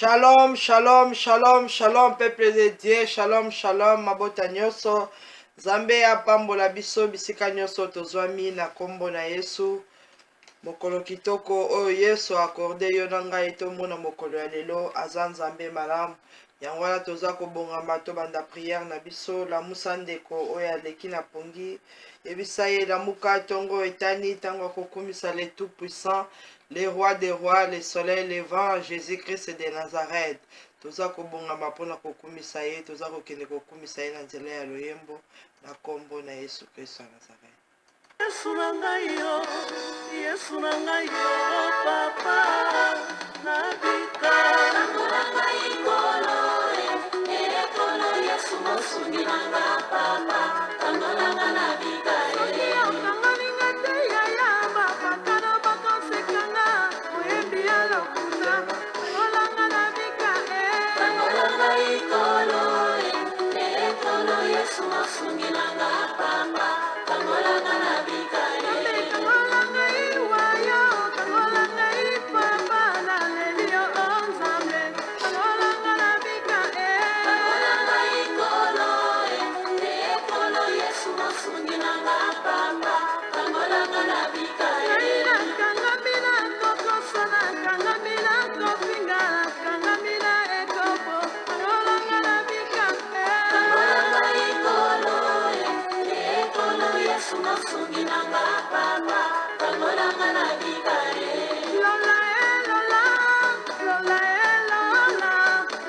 Shalom, shalom, shalom, shalom, peuple de Dieu, shalom, shalom, mabota nyonso. Nzambe apambola biso bisika nyonso tozwami na kombo na Yesu. Mokolo kitoko oyo Yesu akorde yo na ngai tomona mokolo ya lelo aza Nzambe malamu. Yango wana toza kobongama tobanda prière na biso lamusa ndeko oyo aleki na pongi. Yebisa ye lamuka tongo etani tango akokumisa le tout puissant, le roi des rois, le soleil levant, Jésus-Christ de Nazareth. Toza kobongama mpona kokumisa ye, toza kokende kokumisa ye na nzela ya loyembo na kombo na Yesu Kristo ya Nazareth. Yesu na ngai yo, Yesu na ngai yo, papa nabika tangola ngai kolo ekolo Yesu mosungi na nga papa tangola nga nabika soki okangalinga te yaya bapaka na bakonsekanga oyebi ya lokuta tangola nga nabika tangola ngai kolo ekolo Yesu mosungi na nga papa tangola nga nabika tangola ngai wayo tangola ngai papa naleli yo Nzambe tangola nga nabika tangola ngai kolo ekolo Yesu mosungi na nga papa tangola nga nabika nakangami na kokosa nakangami na kofinga nakangami na ekopo tangola nga nabika tangola ngai kolo ekolo Yesu mosungi na nga papa tangola nga nabika lola lola lola lola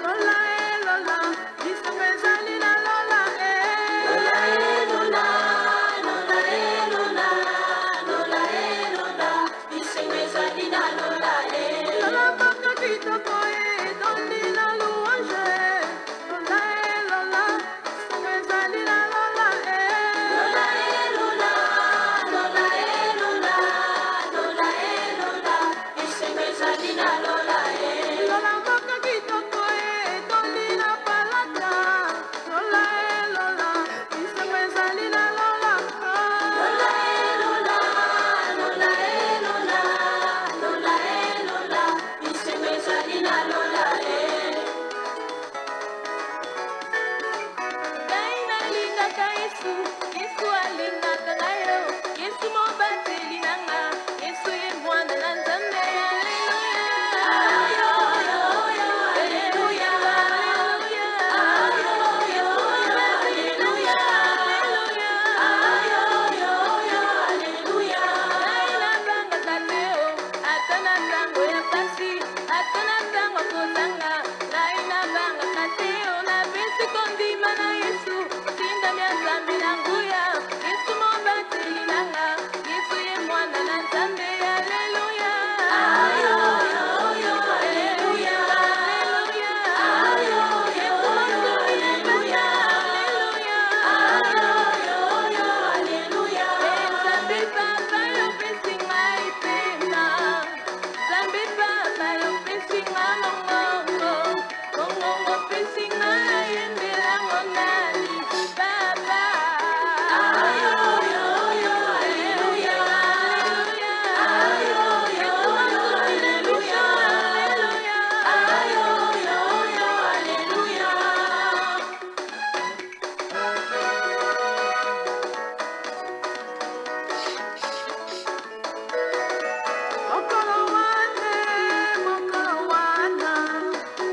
lola lola lisango ezali na lola lola lola lola lola lola lola lisango ezali na lola lola baka kitoko etondi na louange lola lola lisango ezali na lola lola lola lola lola lola lola lisango ezali na lola lola baka kitoko etondi na palata lola lola lisango ezali na lola lola lola lola lola lola lola lisango ezali na lola ngai nalingaka Yesu Yesu alingaka ngai yo Yesu mobateli na nga Yesu ye mwana na Nzambe haleluya ngai nabangaka te o ata na ntango ya pasi ata na ntango kozanga ngai nabangaka te o napesi kondima na Yesu tindami ya Nzambe na nguya Yesu mobateli na nga Yesu ye mwana na Nzambe haleluya Nzambe papa yopesi ngai pema Nzambe papa yopesi nga mongongo mongongo pesi ngai yembelango nani papa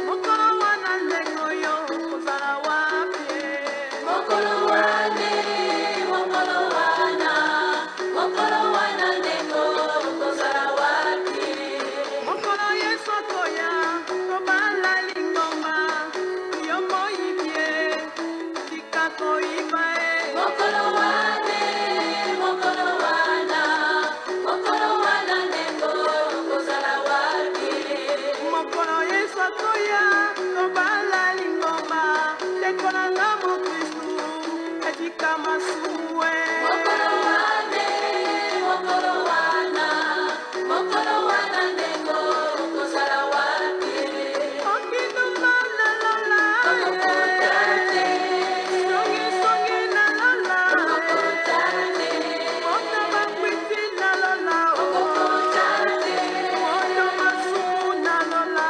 mokolo wana ndenge oyo kozala wapi mokolo wana ndenge kozala wapi mokolo Yesu akoya kobala lingomba yo moyibie tika koyiba mokolo wana ndenge kozala wapi mokolo Yesu akoya kobala lingomba ndeko na nga mokristu etika masuwe mokolo wana ndenge kozala wapi okinduma na lola songisongi na lola mota bakwiti na lola moto masumu na lola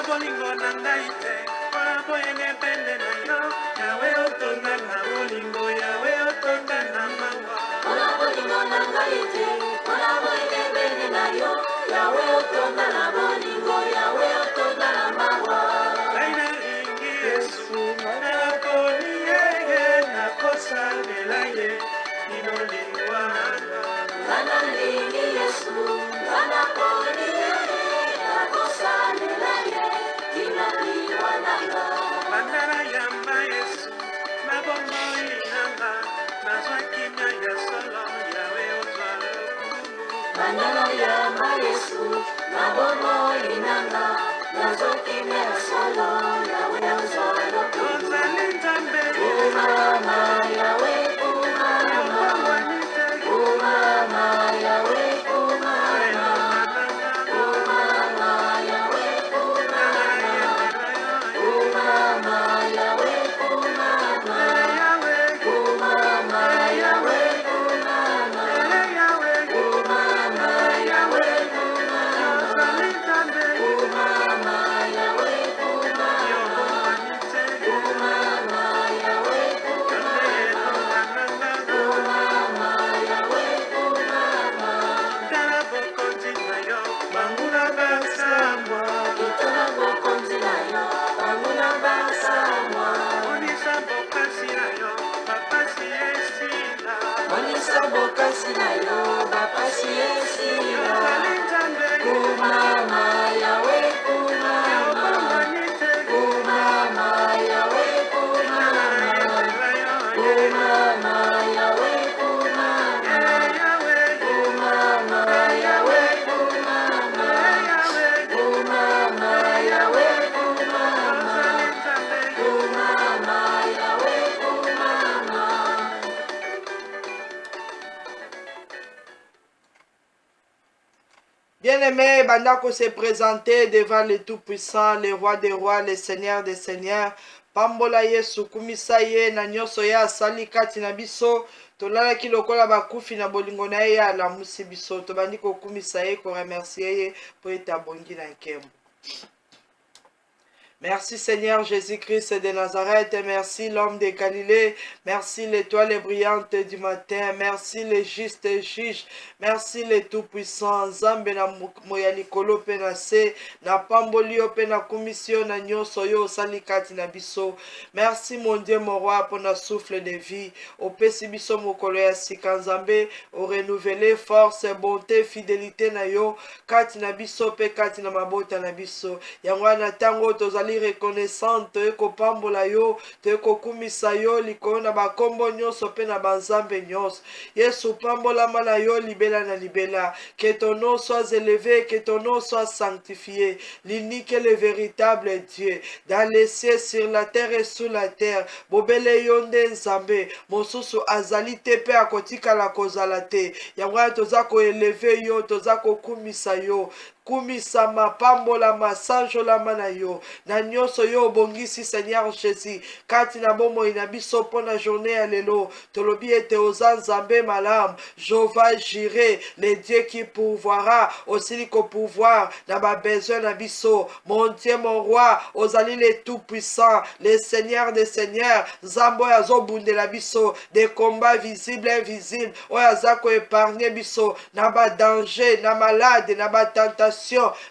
bolingo na ngai te mpona boyenge pene na yo yawe otonda na bolingo yawe otonda na mawa mpona bolingo na ngai te mpona boyenge pene na yo yawe otonda na bolingo yawe otonda na mawa ngai nalingi yesu naponi yeye nakosalela ye lino lingwana ngai nalingi yesu naponi yeye nakosalela ye lino lingwana bandala yamba yesu nabomoi nanga nazwaki mia ya solo yawe ozwa lokumu bandala yamba yesu nabomoi nanga nazwaki mia ya solo yawe ozwa lokumu ozali nzambe kumama yawe kumama kumama yawe kumama kumama yawe kumama kumama yawe kumama kumama yawe kumama kumama yawe kumama kumama yawe kumama yawe itala bokonzi na yo banguna basamwa monisa bokasi na yo bapasi esila kumama yawe kumama kumama yawe kumama kumama yawe kumama kumama yawe kumama kumama yawe kumama kumama yawe kumama. Bien-aimé, Bandako s'est présenté devant le Tout-Puissant, le Roi des Rois, le Seigneur des Seigneurs. Pambola Yesu kumisa ye na nyonso ya asali kati na biso tolalaki lokola bakufi na bolingo na ye alamusi biso tobandi kokumisa ye koremercie ye po ete abongi na nkembo. Merci Seigneur Jésus-Christ de Nazareth, merci l'homme de Galilée, merci l'étoile brillante du matin, merci le juste juge, merci le tout-puissant, Nzambe na moyalikolo pe na se, na pamboli pe na commission na nyonso yo salikati na biso. Merci mon Dieu mon roi pour na souffle de vie, au pesi biso mokolo ya sika Nzambe, au renouveler force, bonté, fidélité na yo, kati na biso pe kati na mabota na biso. Yango na tango tozali reconnaissante ekopambola yo tekokumisa yo likolo na bakombo nyonso pe na banzambe nyonso. Yesu pambolama na yo libela na libela, que ton nom soit élevé, que ton nom soit sanctifié, l'unique et le véritable Dieu dans les cieux, sur la terre et sous la terre. Bobele yo nde Nzambe mosusu azali te pe akotikala kozala te. Yango toza ko eleve yo, toza kokumisa yo kumisama pambolama sanjolama na yo na nyonso yo obongisi Seigneur Jésus kati na bomoi na biso mpo na journée ya lelo tolobi ete oza nzambe malamu Jehova Jireh le Dieu qui pourvoira osili kopouvoir na babesoin na biso mon Dieu mon roi ozali le tout puissant le Seigneur des seigneurs nzambe oyo azobundela biso des combats visibles et invisibles oyo aza koépargne biso na badanger na malade na batentation.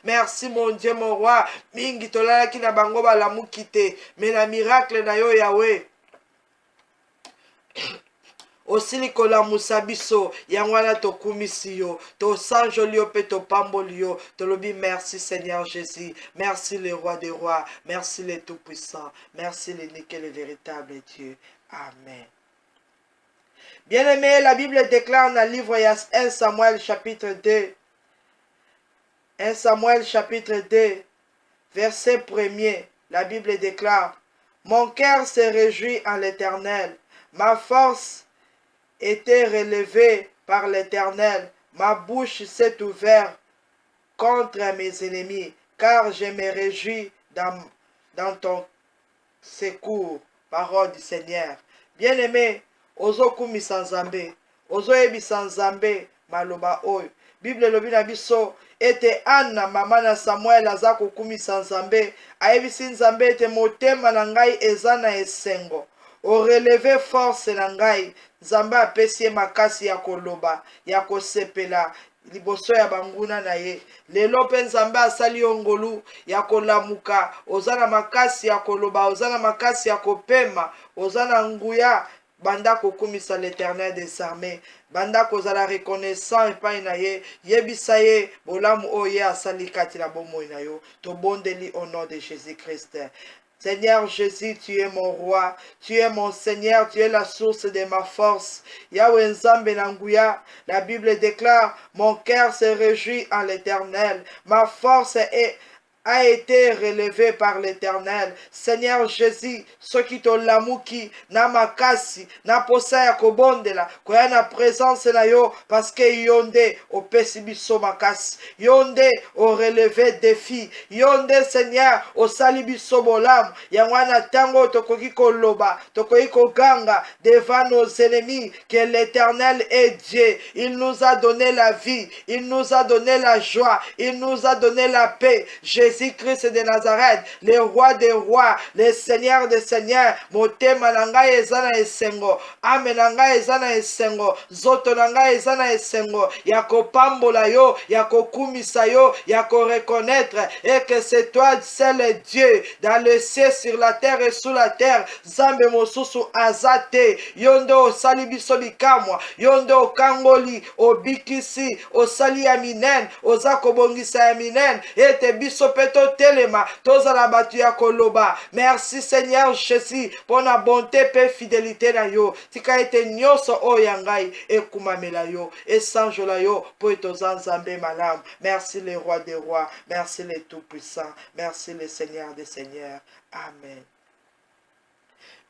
Merci mon Dieu mon roi mingi tolalaki na bango balamuki te me na miracle na yo Yahweh osili kolamusa biso yango wana tokumisi yo tosanjoli yo mpe topamboli yo tolobi merci Seigneur Jésus, merci le roi des rois, merci le tout puissant, merci l'unique et le véritable Dieu. Amen. Bien-aimé, la Bible déclare dans le livre 1 Samuel chapitre 2 1 Samuel chapitre 2 verset 1er, la Bible déclare: mon cœur se réjouit en l'Éternel, ma force était relevée par l'Éternel, ma bouche s'est ouverte contre mes ennemis, car je me réjouis dans ton secours. Parole du Seigneur. Bien-aimé, ozo kumisa nzambe, ozo yebisa nzambe maloba oyo. Bible lobi na biso ete Anna mama na Samuel aza kokumisa nzambe, ayebisi nzambe ete motema na ngai eza na esengo. Oreleve force na ngai, nzambe apesi ye makasi ya koloba, ya kosepela liboso ya banguna na ye. Lelo mpe nzambe asali yo ngolu ya kolamuka, oza na makasi ya koloba, oza na makasi ya kopema, oza na nguya banda kokumisa l'Éternel des armées, banda kozala reconnaissant epai na ye, yebisa ye bolamu oyo ye asali kati na bomoi na yo. Tobondeli au nom de Jésus-Christ. Seigneur Jésus, tu es mon roi, tu es mon Seigneur, tu es la source de ma force. Yahweh Nzambe Nanguya, la Bible déclare, mon cœur se réjouit en l'Éternel, ma force a été relevé par l'Éternel. Seigneur Jésus, ce qui te lamuki na makasi na posa ya kobondela koya na présence na yo, parce que yonde opesi biso makasi, yonde o relevé défi, yonde Seigneur osali biso bolamu yango wana tango tokoki koloba tokoki koganga devant nos ennemis que l'Éternel est Dieu. Il nous a donné la vie, il nous a donné la joie, il nous a donné la paix. Jésus-Christ de Nazareth, le roi des rois, le Seigneur des seigneurs. Motema na ngai eza na esengo, ame na ngai eza na esengo, zoto na ngai eza na esengo ya kopambola yo, ya kokumisa yo, ya reconnaître et que c'est toi seul Dieu dans le ciel, sur la terre et sous la terre. Zambe mosusu azate, yondo osali biso bikamwa, yondo okangoli obikisi osali ya minen, oza kobongisa ya minen ete biso peto telema tozala batu ya koloba. Merci Seigneur Jésus pour la bonté pe fidélité na yo, tika ete nyonso oyo ya ngai ekumamela yo esanjola yo po etoza nzambe malamu. Merci le roi des rois, merci le tout puissant, merci le Seigneur des seigneurs. Amen.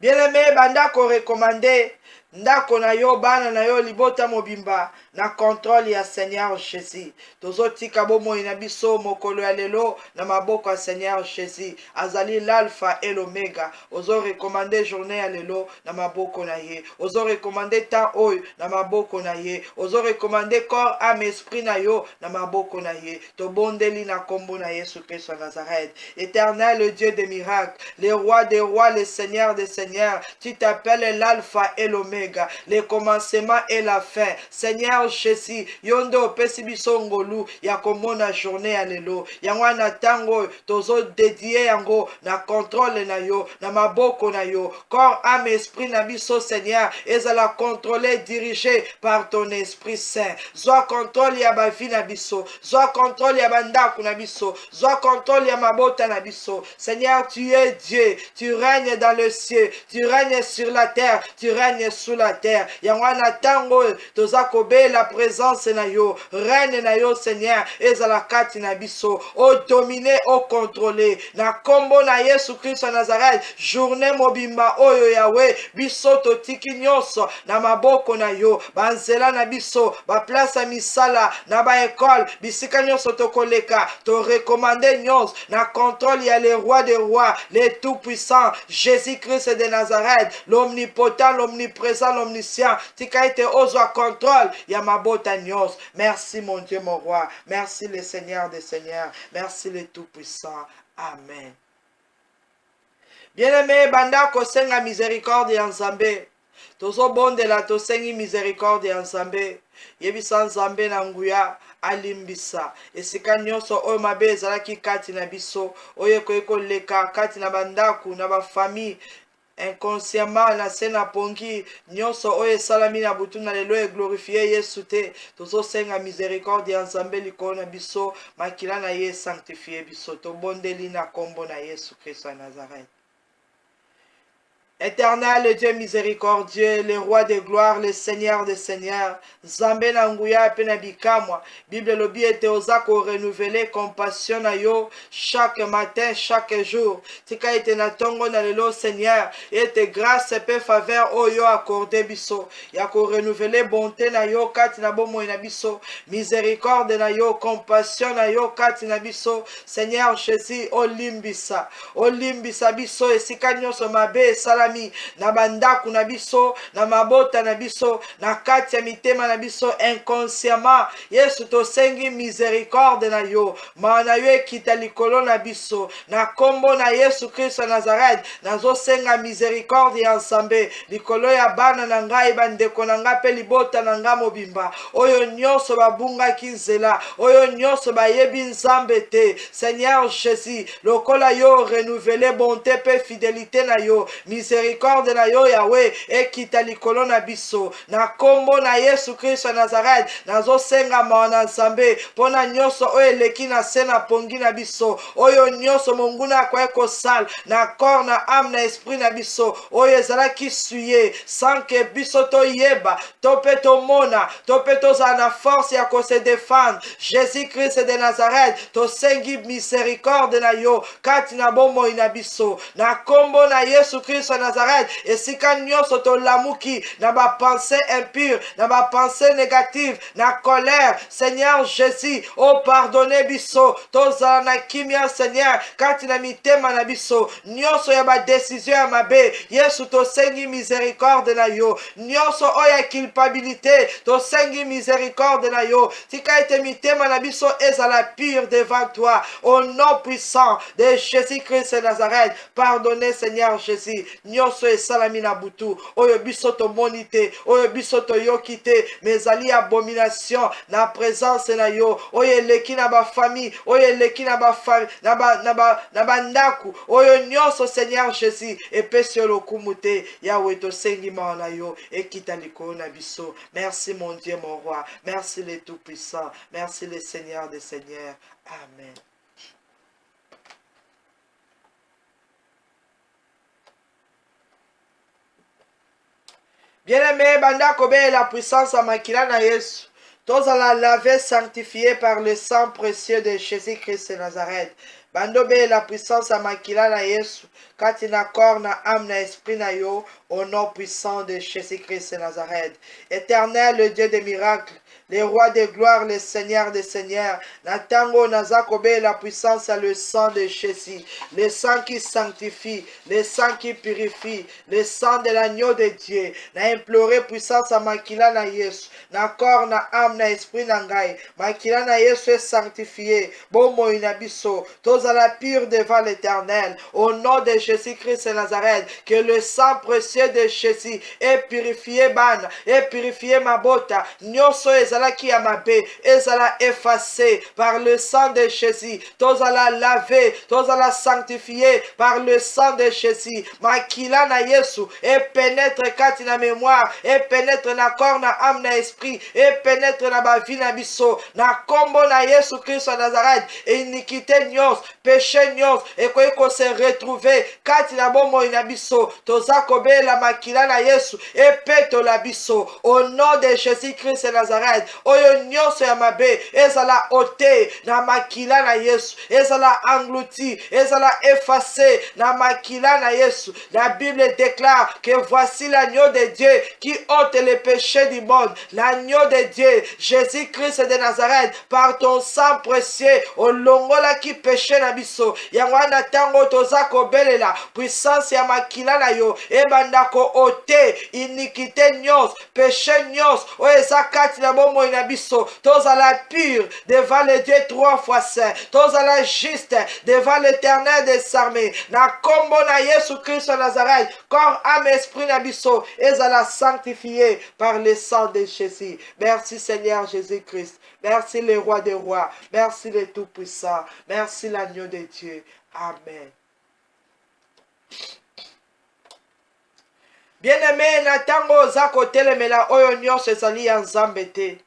Bien-aimé, banda ko recommander ndako na yo, bana na yo, libota mobimba na contrôle ya Seigneur Jésus. Tozotika bomoi na biso mokolo ya lelo na maboko ya Seigneur Jésus. Azali l'alpha et l'oméga. Ozo recommander journée ya lelo na maboko na ye. Ozo recommander temps oyo na maboko na ye. Ozo recommander corps, âme, esprit na yo na maboko na ye. Tobondeli na kombo na Yesu Christ de Nazareth. Éternel, le Dieu des miracles, le roi des rois, le Seigneur des seigneurs. Tu t'appelles l'alpha et l'oméga, le commencement et la fin. Seigneur Jésus, yondo opesi biso ngolu ya komona journée ya lelo. Yango na tango tozo dédié yango na contrôle na yo, na maboko na yo. Corps, âme, esprit na biso Seigneur, ezala contrôlé, dirigé par ton Esprit Saint. Zwa contrôle ya ba vie na biso, zwa contrôle ya bandako na biso, zwa contrôle ya mabota na biso. Seigneur, tu es Dieu, tu règnes dans le ciel, tu règnes sur la terre, tu règnes sous la terre. Yangwana tango toza kobe la présence na yo, règne na yo Seigneur, ezala kati na biso, o dominer, o contrôler. Na kombo na Yesu Christ wa Nazareth, journée mobimba oyo Yahweh, biso totiki nyonso na maboko na yo, banzela na biso, ba place misala na ba école, bisika nyonso tokoleka, to recommander nyonso na contrôle ya le roi des rois, le tout puissant, Jésus-Christ de Nazareth, l'omnipotent, l'omniprésent, l'omniscient, tika ete ozwa contrôle ya mabota nyonso. Merci mon Dieu, mon roi, merci le Seigneur des Seigneurs, merci le tout puissant. Amen. Bien-aimé, banda kosenga miséricorde ya Nzambe. Tozo bondela tosengi miséricorde ya Nzambe. Yebisa Nzambe na nguya alimbisa. Esika nyonso oyo mabe ezalaki kati na biso. Oyo ekoki koleka kati na bandaku na bafamille. Inconsciemment na se na pongi nyonso oyo esalami na butu na lelo eglorifie Yesu te. Tozosenga miséricorde ya Nzambe likolo na biso. Makila na ye sanctifie biso. Tobondeli na kombo na Yesu Kristo ya Nazareth. Éternel, le Dieu miséricordieux, le roi de gloire, le Seigneur des seigneurs, Nzambe na nguya pe na bikamwa. Bible lobi ete ozako renouveler compassion na yo chaque matin, chaque jour. Tika ete na tongo na lelo Seigneur, ete grâce pe faveur oyo accordé biso. Yako renouveler bonté na yo kati na bomo na biso, miséricorde na yo, compassion na yo kati na biso. Seigneur Jésus, olimbisa biso esika nyonso mabe sala na bandaku na biso, na mabota na biso, na kati ya mitema na biso inconsciemment. Yesu tosengi miséricorde na yo, maana yo ekita likolo na biso. Na kombo na Yesu Kristo Nazareth, nazo senga miséricorde ya Nzambe likolo ya bana na ngai, bandeko na ngai pe libota na ngai mobimba. Oyo nyonso babungaki nzela, oyo nyonso bayebi Nzambe te. Seigneur Jésus, lokola yo renouveler bonté pe fidélité na yo, miséricorde na yo Yahweh ekita likolo na biso. Na kombo na Yesu Kristo Nazareth, nazo senga maana Nzambe pona nyonso oyo eleki na se na pongi na biso, oyo nyonso monguna kwa kosal na corps na âme na esprit na biso, oyo ezalaki suye sans que biso to yeba to pe to mona to pe to za na force ya ko se défendre. Jésus Christ de Nazareth, to sengi miséricorde na yo kati na bomo ina biso. Na kombo na Yesu Christ Nazareth, esika nyonso to lamuki na ba pensée impure, na ba pensée négative, na colère, Seigneur Jésus, oh pardonnez biso, tozala na kimia Seigneur, kati na mitema na biso, nyonso ya ba décision ya mabe, Yesu to sengi miséricorde na yo, nyonso oya culpabilité, to sengi miséricorde na yo, tika ete mitema na biso ezala pure devant toi, au nom puissant de Jésus-Christ de Nazareth, pardonnez Seigneur Jésus, nyonso esalami na butu, oyo biso tomoni te, oyo biso toyoki te, mezali abomination na présence na yo, oyo eleki na ba famille, oyo eleki na ba na bandaku, oyo nyonso Seigneur Jésus, epesi lokumu te, Yahweh tosengi maana yo, ekita likolo na biso. Merci mon Dieu, mon roi, merci le tout-puissant, merci le Seigneur des seigneurs. Amen. Bien-aimé, banda kobe la puissance à makila na Yesu. Tozala lavé, sanctifié par le sang précieux de Jésus-Christ de Nazareth. Bando be la puissance à makila na Yesu. Kati na corps na âme na esprit na yo. Au nom puissant de Jésus-Christ de Nazareth. Éternel, le Dieu des miracles. Le roi de gloire, le Seigneur des seigneurs. Natango nazakobe la puissance à le sang de Jésus. Le sang qui sanctifie, le sang qui purifie, le sang de l'agneau de Dieu. Na imploré puissance à makila na Yesu. Na corps na âme na esprit na ngai. Makila na Yesu est sanctifié. Bomo inabiso. Tozala pure devant l'Éternel. Au nom de Jésus-Christ de Nazareth. Que le sang précieux de Jésus est purifié ban. Et purifié mabota. Nyoso ezala ezalaki ya mabe ezala effacé par le sang de Jésus. Tozala lavé, tozala sanctifié par le sang de Jésus. Makila na Yesu et pénètre kati na mémoire et pénètre na corps na âme na esprit et pénètre na ba vie na biso na kombo na Yesu Christ de Nazareth. Et iniquité nyos, péché nyos et ko se retrouver kati na bomoi na biso toza kobela makila na Yesu et peto la biso au nom de Jésus Christ de Nazareth. Oyo nyos ya mabe ezala ôté na makila na Yesu, ezala englouti, ezala effacé na makila na Yesu. La Bible déclare que voici l'agneau de Dieu qui ôte les péchés du monde. L'agneau de Dieu, Jésus-Christ de Nazareth, par ton sang précieux, au longola qui péché na biso. Yangwana tango toza kobelela, puissance ya makila na yo, ebanda ko ôté, iniquité nyos, péché nyos, o ezakati na bomo na biso. Tozala pur devant le Dieu 3 fois saint. Tozala juste devant l'Éternel des armées. Na kombo na Yesu Christ de Nazareth, corps, âme, esprit na biso, ezala sanctifié par le sang de Jésus. Merci Seigneur Jésus-Christ. Merci le roi des rois. Merci le tout-puissant. Merci l'agneau de Dieu. Amen. Bien-aimé, na tango oza kotelemela oyo nyonso ezali ya Nzambe te.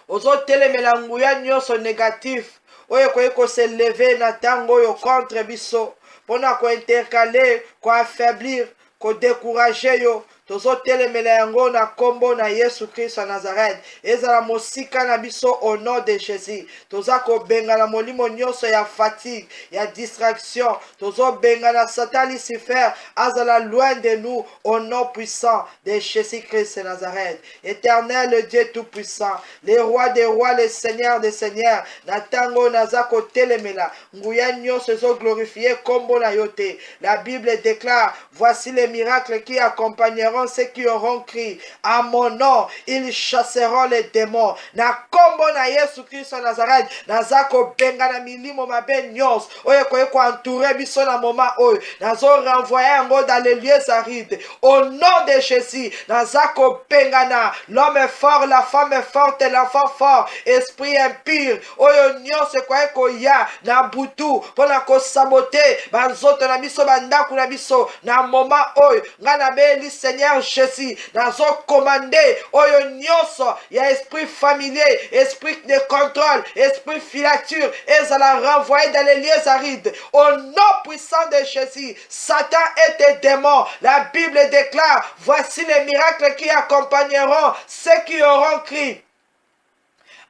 Ozotelemela nguya nyonso négatif oyo koye koseleve na tango oyo contre biso mpona kointercale, koaffaiblir, kodécourager yo. Tozotelemela yango na kombo na Yesu Christ wa Nazareth. Ezala mosika na biso au nom de Jésus. Toza kobenga na molimo nyonso ya fatigue, ya distraction. Tozobenga na Satan Lucifer azala loin de nous au nom puissant de Jésus Christ de Nazareth. Éternel, le Dieu tout-puissant, le roi des rois, le Seigneur des seigneurs. Na tango naza kotelemela nguya nyonso ezo glorifier kombo na yo te. La Bible déclare, voici les miracles qui accompagneront ceux qui auront crié à mon nom, ils chasseront les démons. Na kombo na Yesu Christ de Nazareth, nazako benga na milimo mabe nyos oyo koye ko entourer biso na moment oyo nazo renvoyer yango dans les lieux arides au nom de Jésus. Nazako benga na l'homme fort, la femme forte, l'enfant fort, esprit impur oyo nyos koye ko ya na butu pona ko saboter banzoto na biso bandaku na biso na moment oyo ngana beli Seigneur Jésus, nazo commandé oyo nyonso ya esprit familier, esprit de contrôle, esprit filature, ezala renvoyé dans les lieux arides. Au nom puissant de Jésus, Satan et tes démons, la Bible déclare, voici les miracles qui accompagneront ceux qui auront crié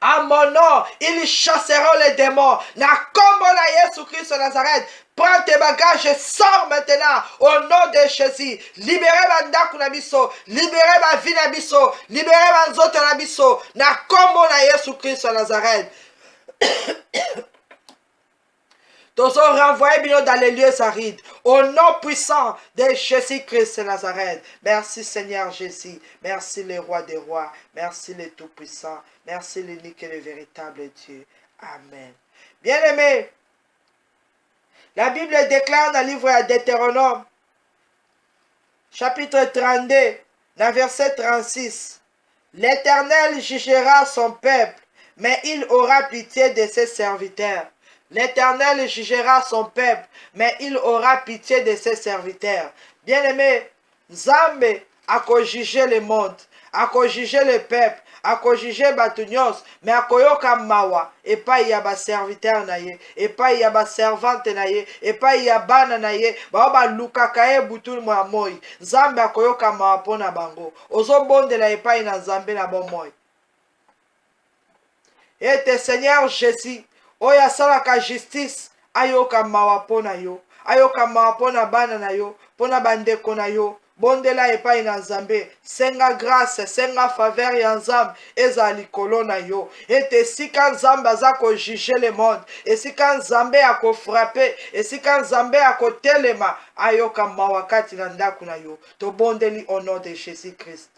à mon nom, ils chasseront les démons. Na kombo na Yesu Christ de Nazareth, prends tes bagages et sors maintenant au nom de Jésus. Libérez bandaku na biso, libérez ma vie na biso, libérez ma nzoto na biso. Na kombo na Yesu Christ de Nazareth. Tozo renvoyer bino dans les lieux arides. Au nom puissant de Jésus-Christ de Nazareth. Merci Seigneur Jésus. Merci le roi des rois. Merci le tout-puissant. Merci l'unique et le véritable Dieu. Amen. Bien-aimés, la Bible déclare dans le livre de Deutéronome, chapitre 32, dans verset 36. L'Éternel jugera son peuple, mais il aura pitié de ses serviteurs. L'Éternel jugera son peuple, mais il aura pitié de ses serviteurs. Bien-aimé, Nzambe a juger le monde, a juger le peuple, a juger Batunios, mais a koyoka mawa, et pas y a ba serviteur na ye, et pas y a ba servante na ye, et pas y a bana na ye, ba luka kae butul mo moi. Nzambe a koyoka mawa pona bango. Ozo bonde la epai na Nzambe na bon moi. Et te Seigneur Jésus, oyo asalaka justice ayoka mawa pona yo, ayoka mawa pona bana na yo, pona bandeko na yo. Bondela epai na Nzambe, senga grâce, senga faveur ya Nzambe eza likolo na yo. Ete sika Nzambe aza ko juger le monde, esika Nzambe ako frapper, esika Nzambe ako telema ayoka mawa kati na ndaku na yo. To bondeli au nom de Jésus Christ.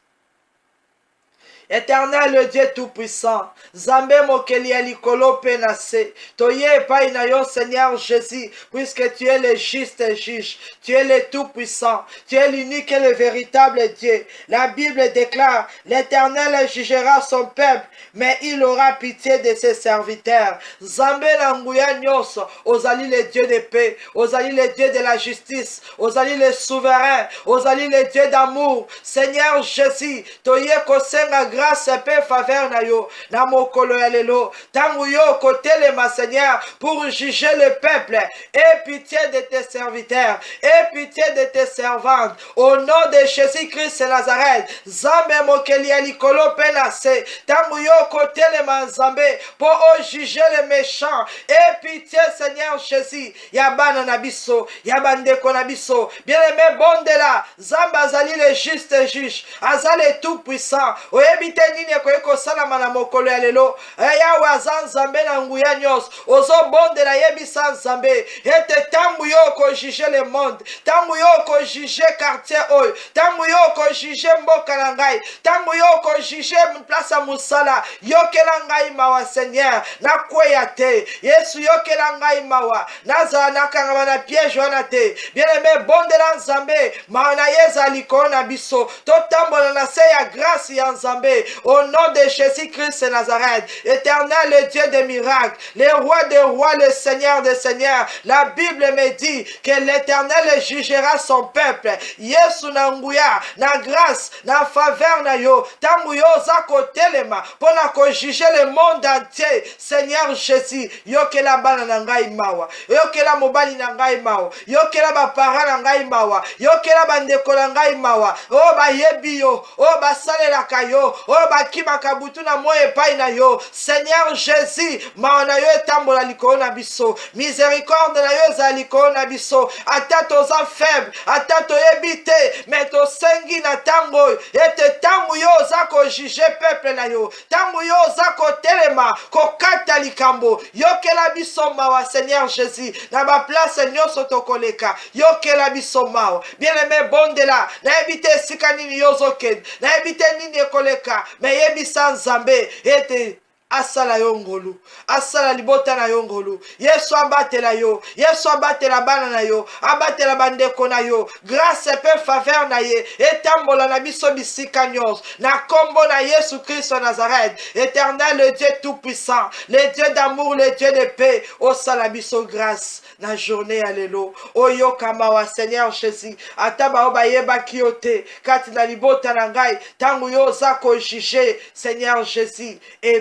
Éternel, le Dieu Tout-Puissant, Zambé mokeli ya likolo pe na se, toye epai na yo Seigneur Jésus, puisque tu es le juste juge, tu es le Tout-Puissant, tu es l'unique et le véritable Dieu. La Bible déclare, l'Éternel jugera son peuple, mais il aura pitié de ses serviteurs. Zambé na nguya nyonso, ozali le Dieu de paix, ozali le Dieu de la justice, ozali le souverain, ozali le Dieu d'amour. Seigneur Jésus, toye kosenga grâce et faveur na yo, na mokolo ya lelo, tangu yo kotelema Seigneur, pour juger le peuple, et pitié de tes serviteurs, et pitié de tes servantes, au nom de Jésus-Christ de Nazareth, Zambe mokeli ya likolo penase, tangu yo kotelema Zambe, pour juger les méchants, et pitié Seigneur Jésus, ya bana na biso, ya bandeko na biso, bien aimé bondela, Zamba azali le juste juge, azali tout puissant, oyebite nini ekoki kosalama na mokolo ya lelo, yawe aza Nzambe na nguya nyonso, ozobondela yebisa Nzambe, ete tangu yo kojuge le monde, tangu yo kojuge quartier oyo, tangu yo kojuge mboka na ngai, tangu yo kojuge place ya mosala, yokela ngai mawa Seigneur, nakweya te, Yesu yokela ngai mawa, nazala nakangama na piège wana te, bien aimé bondela Nzambe, mawa na ye ezali likolo na biso, totambola na se ya grâce ya Nzambe, au nom de Jésus-Christ de Nazareth, éternel le Dieu des miracles, le roi des rois, le Seigneur des seigneurs. La Bible me dit que l'Éternel jugera son peuple. Yesu na nguya, na grâce, na faveur na yo, tangu yo za kotelema, pona ko juger le monde entier. Seigneur Jésus, yokela bana na ngai mawa, yokela mobali na ngai mawa, yokela ba parents na ngai mawa, yokela bandeko na ngai mawa, o ba yebi yo, o ba salelaka yo, o ba kimaka butu na mo epai na yo. Seigneur Jésus, maona yo etambola likolo na biso, miséricorde na yo eza likolo na biso, ata toza faible, ata toyebi te, me tosengi na tango ete tango yo oza kojuge peuple na yo, tango yo oza kotelema kokata likambo, yokela biso mawa Seigneur Jésus, na ba place nyonso tokoleka, yokela biso mawa. Bien aimé bondela, nayebi te esika nini yo ozokende, nayebi te nini ekoleka, me yebisa Nzambe ete asala yo ngolu, asala libota na yo ngolu. Yesu abatela yo, Yesu abatela bana na yo, abatela bandeko na yo, grâce pe faveur na ye, etambola na biso bisika nyonso, na kombo na Yesu Christ de Nazareth, éternel le Dieu tout puissant, le Dieu d'amour, le Dieu de paix, osala biso grâce na journée ya lelo, oyo kamawa Seigneur Jésus, ataba obayeba kiote, kati na libota na ngai, tangu yo zako juger, Seigneur Jésus, et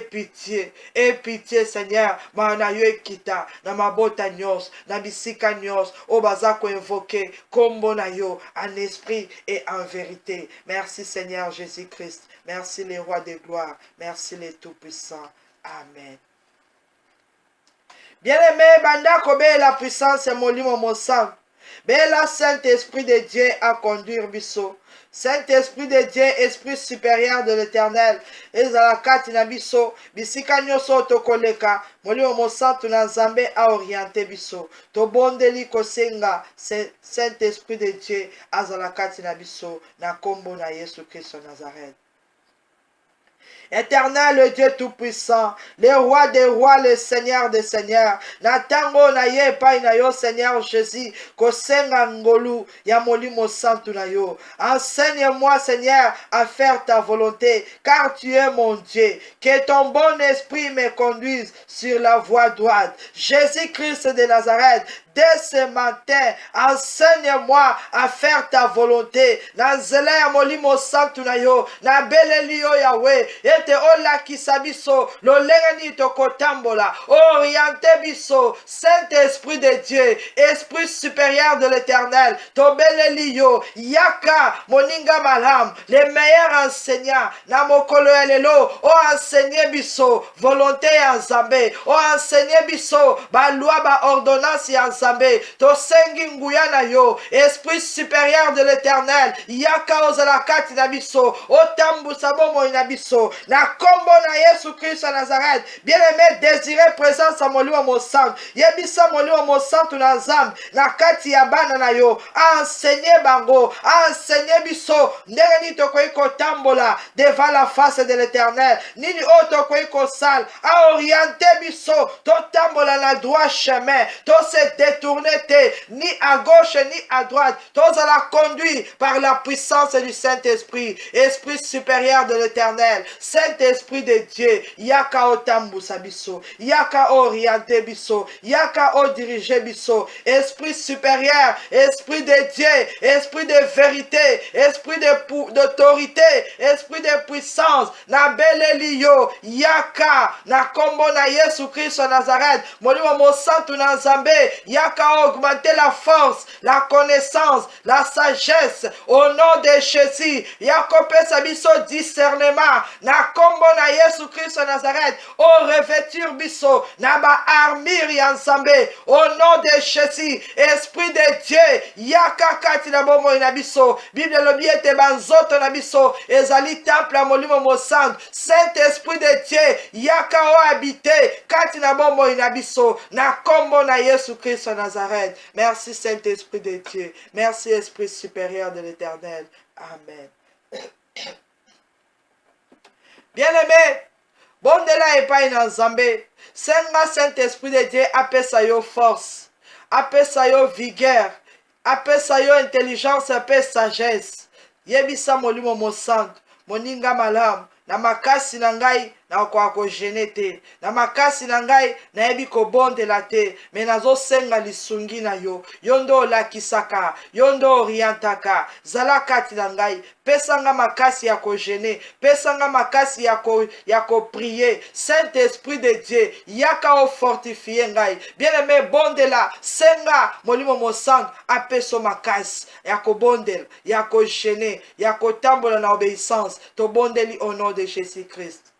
pitié Seigneur, maana yo ekita na mabota nyos, na bisika nyos, o bazako invoquer kombo na yo en esprit et en vérité. Merci Seigneur Jésus-Christ, merci les rois de gloire, merci les tout-puissants. Amen. Bien-aimé, banda kobe la puissance molimo mosam. Bela Saint-Esprit de Dieu à conduire biso. Saint-Esprit de Dieu, esprit supérieur de l'Éternel, ezalakati na biso, bisika nyoso tokoleka, molimo mosantu na Nzambe a orienté biso. Tobondeli kosenga Saint-Esprit de Dieu azalakati na biso, na kombo na Yesu Christ de Nazareth. Éternel, le Dieu tout-puissant, le roi des rois, le Seigneur des seigneurs, natango na ye epai na yo Seigneur Jésus, kosenga ngolu ya molimo santu na yo. Enseigne-moi Seigneur à faire ta volonté, car tu es mon Dieu. Que ton bon esprit me conduise sur la voie droite. Jésus-Christ de Nazareth, dès ce matin, enseigne-moi à faire ta volonté. Na nzela ya molimo santu na yo, na beleli yo Yahweh, ete olakisa biso, lolenga ni tokotambola, oriente biso, Saint-Esprit de Dieu, Esprit supérieur de l'Éternel, tobeleli yo, yaka, moninga malam, les meilleurs enseignants, na mokolo ya lelo, o enseigné biso, volonté ya Nzambe, o enseigné biso, ba loi ba ordonnance ya Nzambe, nzambe tosengi nguya na yo esprit supérieur de l'éternel yaka ozala kati na biso otambusa bomoi na biso na kombo na Yesu Kristo Nazareth bien-aimé désiré présence ya molimo mosantu yebisa molimo mosantu na nzambe na kati ya bana na yo enseigner bango enseigner biso ndenge nini tokoki kotambola devant la face de l'éternel nini oyo tokoki kosala aoriente biso totambola na droit chemin tose détourne te ni à gauche ni à droite tozala conduit par la puissance du Saint-Esprit esprit supérieur de l'éternel Saint-Esprit de Dieu yaka otambusa biso yaka oriente biso yaka odirige biso esprit supérieur esprit de Dieu esprit de vérité esprit d'autorité esprit de puissance na beleli yo yaka na kombo na Yesu Kristo Nazareth molimo mosantu na nzambe yaka augmenter la force la connaissance la sagesse au nom de Jésus yaka pesa biso discernement na kombo na Yesu Kristo Nazareth o revêtir biso na ba armure ya nzambe au nom de Jésus esprit de Dieu yaka kati na bomoi na biso Bible lobi ete banzoto na biso ezali temple ya molimo mosantu Saint-Esprit de Dieu yaka o habité kati na bomoi na biso na kombo na Yesu Kristo Nazareth. Merci Saint-Esprit de Dieu. Merci Esprit supérieur de l'Éternel. Amen. Bien-aimé, bondela epai na nzambe senga Saint-Esprit de Dieu apesa yo force apesa yo vigueur apesa yo intelligence ape sagesse yebisa molimo mosantu moninga malamu na makasi na ngai na kwa kogene te na makasi na ngai nayebi kobondela te me nazosenga lisungi na yo yo ndo olakisaka yo ndo orientaka zala kati na ngai pesanga makasi ya kogene pesanga makasi ya koprie Saint-Esprit de Dieu yaka ofortifie ngai bien-aimé bondela senga molimo mosantu apeso makasi ya kobondela ya kogene ya kotambola na obéissance tobondeli au nom de Jésus-Christ.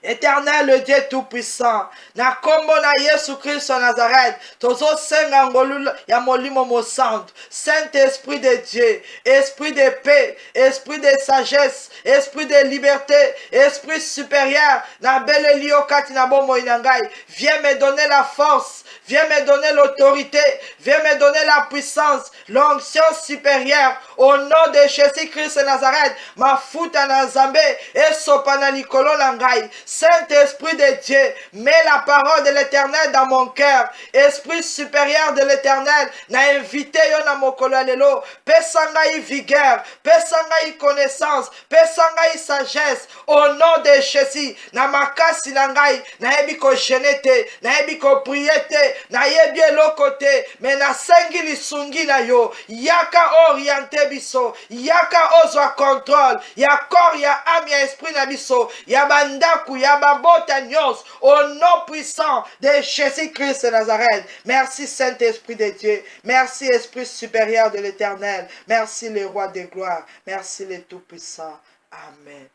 Éternel, le Dieu tout-puissant, na kombo na Yesu Kristo Nazareth, tozo senga ngolu ya molimo mosantu, Saint-Esprit de Dieu, esprit de paix, esprit de sagesse, esprit de liberté, esprit supérieur, na bele liyo kati na bomo inangai, viens me donner la force, viens me donner l'autorité, viens me donner la puissance, l'onction supérieure, au nom de Jésus-Christ Nazareth, ma futa na nzambe, et sopana likolo na ngai, Saint-Esprit de Dieu, mets la parole de l'Éternel dans mon cœur. Esprit supérieur de l'Éternel, na invité yo na mokolo lelo, pesangai vigueur, pesangai connaissance, pesangai sagesse, au nom de Jésus, na makasi na ngai, na yebi ko genete, na yebi ko priete, na yebi lokote, mais na sengi lisungi na yo, yaka oriente biso, yaka ozwa contrôle, ya corps, ya âme, ya esprit na biso, ya bandaku, ya babota nyos, au nom puissant de Jésus-Christ de Nazareth. Merci Saint-Esprit de Dieu. Merci Esprit supérieur de l'Éternel. Merci le Roi de gloire. Merci le Tout-Puissant. Amen.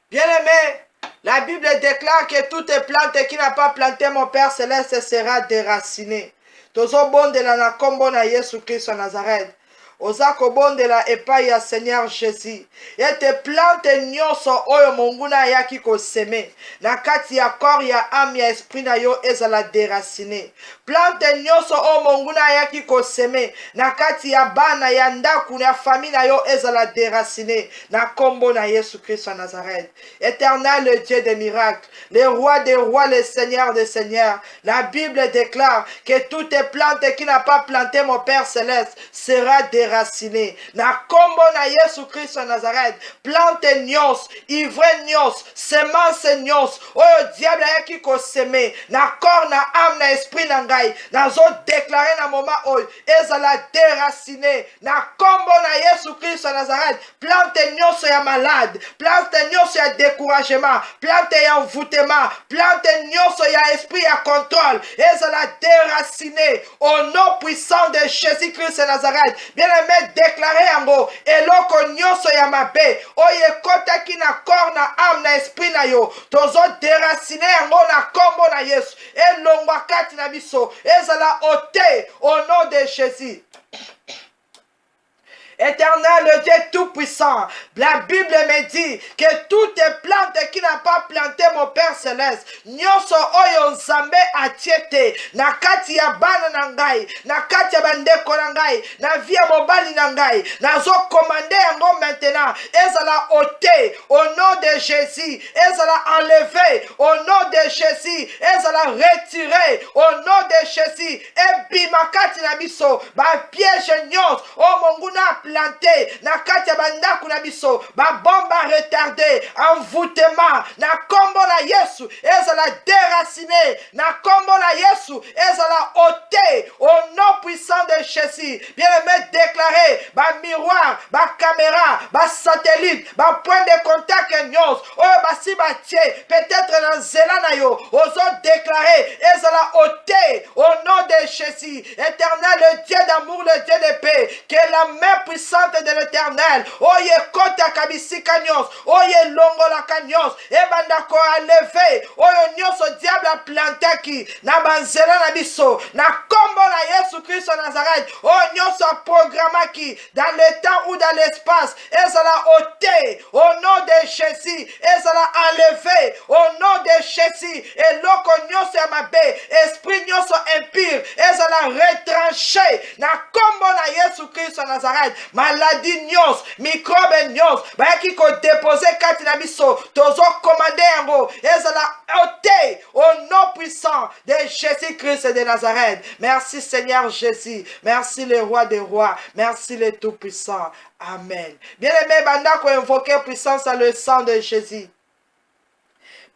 Bien-aimé, la Bible déclare que toute plante qui n'a pas planté mon Père Céleste sera déracinée. Tozo bondela na kombo na Yesu Christ de Nazareth. Oza kobondela epai ya Seigneur Jésus. Ete plante nyonso oyo monguna ayaki koseme. Na kati ya corps ya âme ya esprit na yo ezala déraciner. Plante nyonso oyo monguna ayaki koseme. Na kati ya bana ya ndaku ya famille na yo ezala déraciner. Na kombo na Yesu Christ wa Nazareth. Éternel, le Dieu des miracles, le roi des rois, le Seigneur des seigneurs. La Bible déclare que toute plante qui n'a pas planté mon Père Céleste sera déracinée. Na kombo na Yesu Christ Nazareth, plante nyos, ivre nyos, semence nyos, oyo diable ayaki koseme, na corps, na âme, na esprit na ngai, nazo déclarer na moment oyo, ezala déraciné, na kombo na Yesu Christ Nazareth, plante nyos ya malade, plante nyos ya découragement, plante ya envoûtement, plante nyos ya esprit ya contrôle, ezala déraciné, au nom puissant de Jésus Christ Nazareth. Bien Bien-aimé, déclaré yango eloko nyonso ya mabe oyo ekotaki na corps na âme na esprit na yo tozo déraciner yango na kombo na Yesu elongwa kati na biso ezala ôté au nom de Jésus. Éternel, le Dieu Tout-Puissant, la Bible me dit que toutes les plantes qui n'a pas planté mon Père Céleste, nyonso oyo nzambe atiete, na kati ya bana na ngai, na kati ya bandeko na ngai, na vie ya mobali na ngai, nazo commandé yango maintenant, ezala ôté au nom de Jésus, ezala enlevé au nom de Jésus, ezala retiré au nom de Jésus, ebima kati na biso, ba piège nyonso, o monguna planté na kati ya bandako na biso babomba retardé envoûtement na kombo na Yesu ezala déraciné na kombo na Yesu ezala ôté au nom puissant de Jésus. Bien-aimé, déclaré ba miroir ba caméra ba satellite ba point de contact nyonso oyo basi batie peut-être na nzela na yo ozo déclaré ezala ôté au nom de Jésus. Éternel, le Dieu d'amour, le Dieu de paix, que la main puissante de l'Éternel oye kota kabisika nyonso oye longola kanyos ebanda ko enlever oyo nyonso diable a plantaki na banzela na biso na kombo na Yesu Christ Nazareth oyo nyonso a programmaki dans le temps ou dans l'espace ezala ôté au nom de Jésus ezala enlevé au nom de Jésus eloko nyonso ya mabe esprit nyonso impur ezala retranché na kombo na Yesu Christ Nazareth maladie nyonso microbe nyonso bayaki ko déposer kati na biso tozo commander yango ezala ôté au nom puissant de Jésus-Christ de Nazareth. Merci Seigneur Jésus, merci le roi des rois, merci le tout-puissant. Amen. Bien-aimé, banda ko invoquer puissance à le sang de Jésus.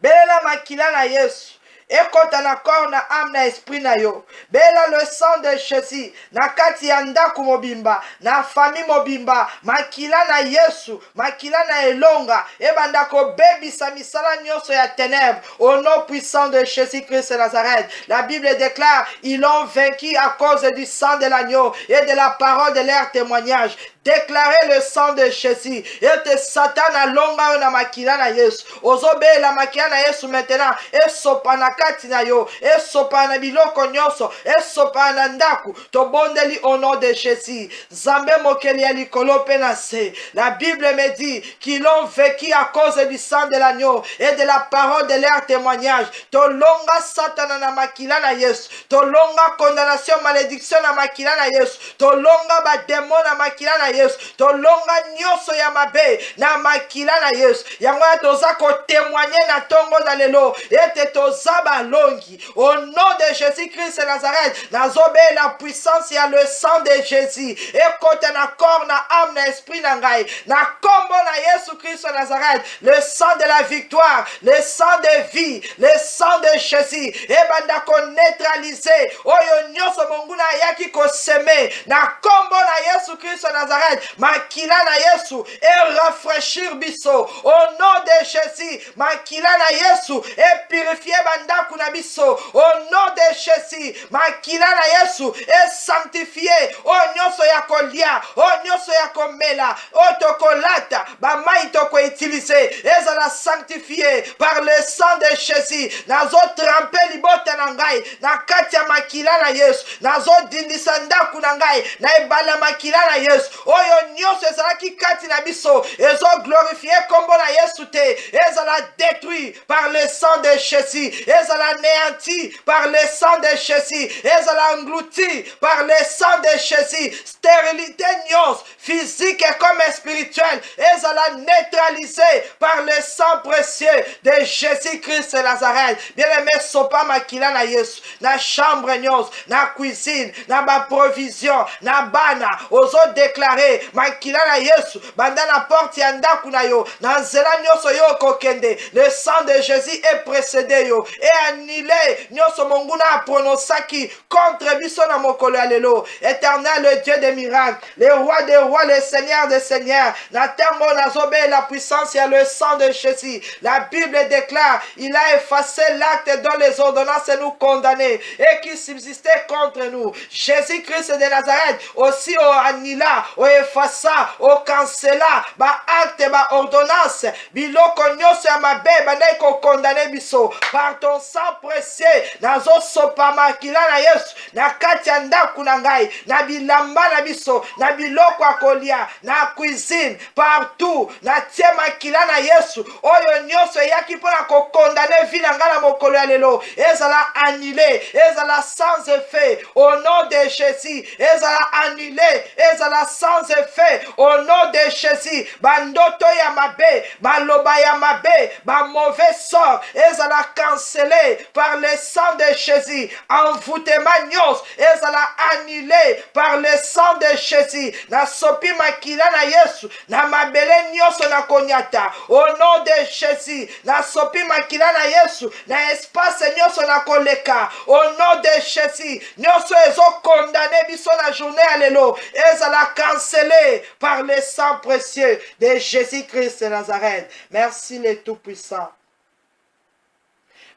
Belela makila na Yesu. Ekota na corps na âme na esprit na yo. Bela le sang de Jésus. Na kati ya ndaku mobimba. Na famille mobimba. Makila na Yesu. Makila na elonga. Ebanda ko bebisa misala nyonso ya ténèbres. Au nom puissant de Jésus-Christ de Nazareth. La Bible déclare, ils l'ont vaincu à cause du sang de l'agneau et de la parole de leur témoignage. Déclarez le sang de Jésus. Et te Satan a longa na makila na Yesu. Ozobe la makila na Yesu maintenant. Et sopana kati na yo. Et sopana biloko nyonso. Et sopana ndaku. To bondeli au nom de Jésus. Zambe mokeli ya likolo penase. La Bible me dit qu'ils l'ont vécu à cause du sang de l'agneau et de la parole de leur témoignage. To longa Satan na makila na Yesu. To longa condamnation, malédiction na makila na Yesu. To longa ba démon na makila na Yesu. Tolonga nyonso ya mabe na makila na Yesu. Yango toza ko témoigner na tongo na lelo ete toza balongi au nom de Jésus-Christ de Nazareth. Nazobe la puissance ya le sang de Jésus. Ekote na corps na âme na esprit na ngai. Na kombo na Yesu Christ de Nazareth. Le sang de la victoire, le sang de vie, le sang de Jésus. Ebanda ko neutraliser oyo nyonso monguna yaki ko semer na kombo na Yesu Christ de Nazareth. Makila na Yesu et rafraîchir biso au nom de Jésus. Makila na Yesu et purifier bandaku na biso au nom de Jésus. Makila na Yesu et sanctifier o nyonso ya kolia o nyonso ya komela o tokolata ba mai toko utiliser ezala sanctifié par le sang de Jésus. Nazo tremper libota na ngai na kati ya makila na Yesu. Nazo dindisa ndaku na ngai na ebala makila na Yesu. Oyo nyonso ezalaki kati na biso ezo glorifier kombo na Yesu te ezala détruit par le sang de Jésus ezala anéanti par le sang de Jésus ezala englouti par le sang de Jésus. Stérilité nyonso physique et comme spirituelle ezala neutralisée par le sang précieux de Jésus-Christ de Nazareth. Bien-aimé, sopa makila na Yesu na chambre nyonso na cuisine na ba provision na bana ozo déclarer barre makila na Yesu banda na porte ya ndaku na yo na nzela nyonso yo kokende. Le sang de Jésus est précédé yo et annulé nyonso monguna a prononcaki contre biso na mokolo ya lelo. Éternel, le Dieu des miracles, le roi des rois, le Seigneur des seigneurs, na termo nazobe la puissance et le sang de Jésus. La Bible déclare, il a effacé l'acte dont les ordonnances nous condamnaient et qui subsistait contre nous. Jésus-Christ de Nazareth aussi au annula, au effasa, au cancela, ba acte, ba ordonnance, biloko nyonso ya mabe bandai ko condamné biso par ton sang précieux. Nazo sopa makila na Yesu na kati ya ndaku na ngai, na bilamba na biso, na biloko ya kolia, na cuisine, partout, na tie makila na Yesu oyo nyonso eyaki mpona kokondane vi na ngai na mokolo ya lelo ezala annulé, ezala sans effet au nom de Jésus, ezala annulé, ezala sans effet au nom de Jésus. Bandoto ya mabe, maloba ya mabe, ba mauvais sort ezala cancellé par le sang de Jésus. Envoûtement nyos ezala annulé par le sang de Jésus. Na sopi makila na Yesu na mabele nyonso na konyata au nom de Jésus. Na sopi makila na Yesu na espace nyonso na koleka au nom de Jésus. Nyonso ezo condamné biso na journée à lelo ezala cancellé par le sang précieux de Jésus-Christ de Nazareth. Merci le Tout-Puissant.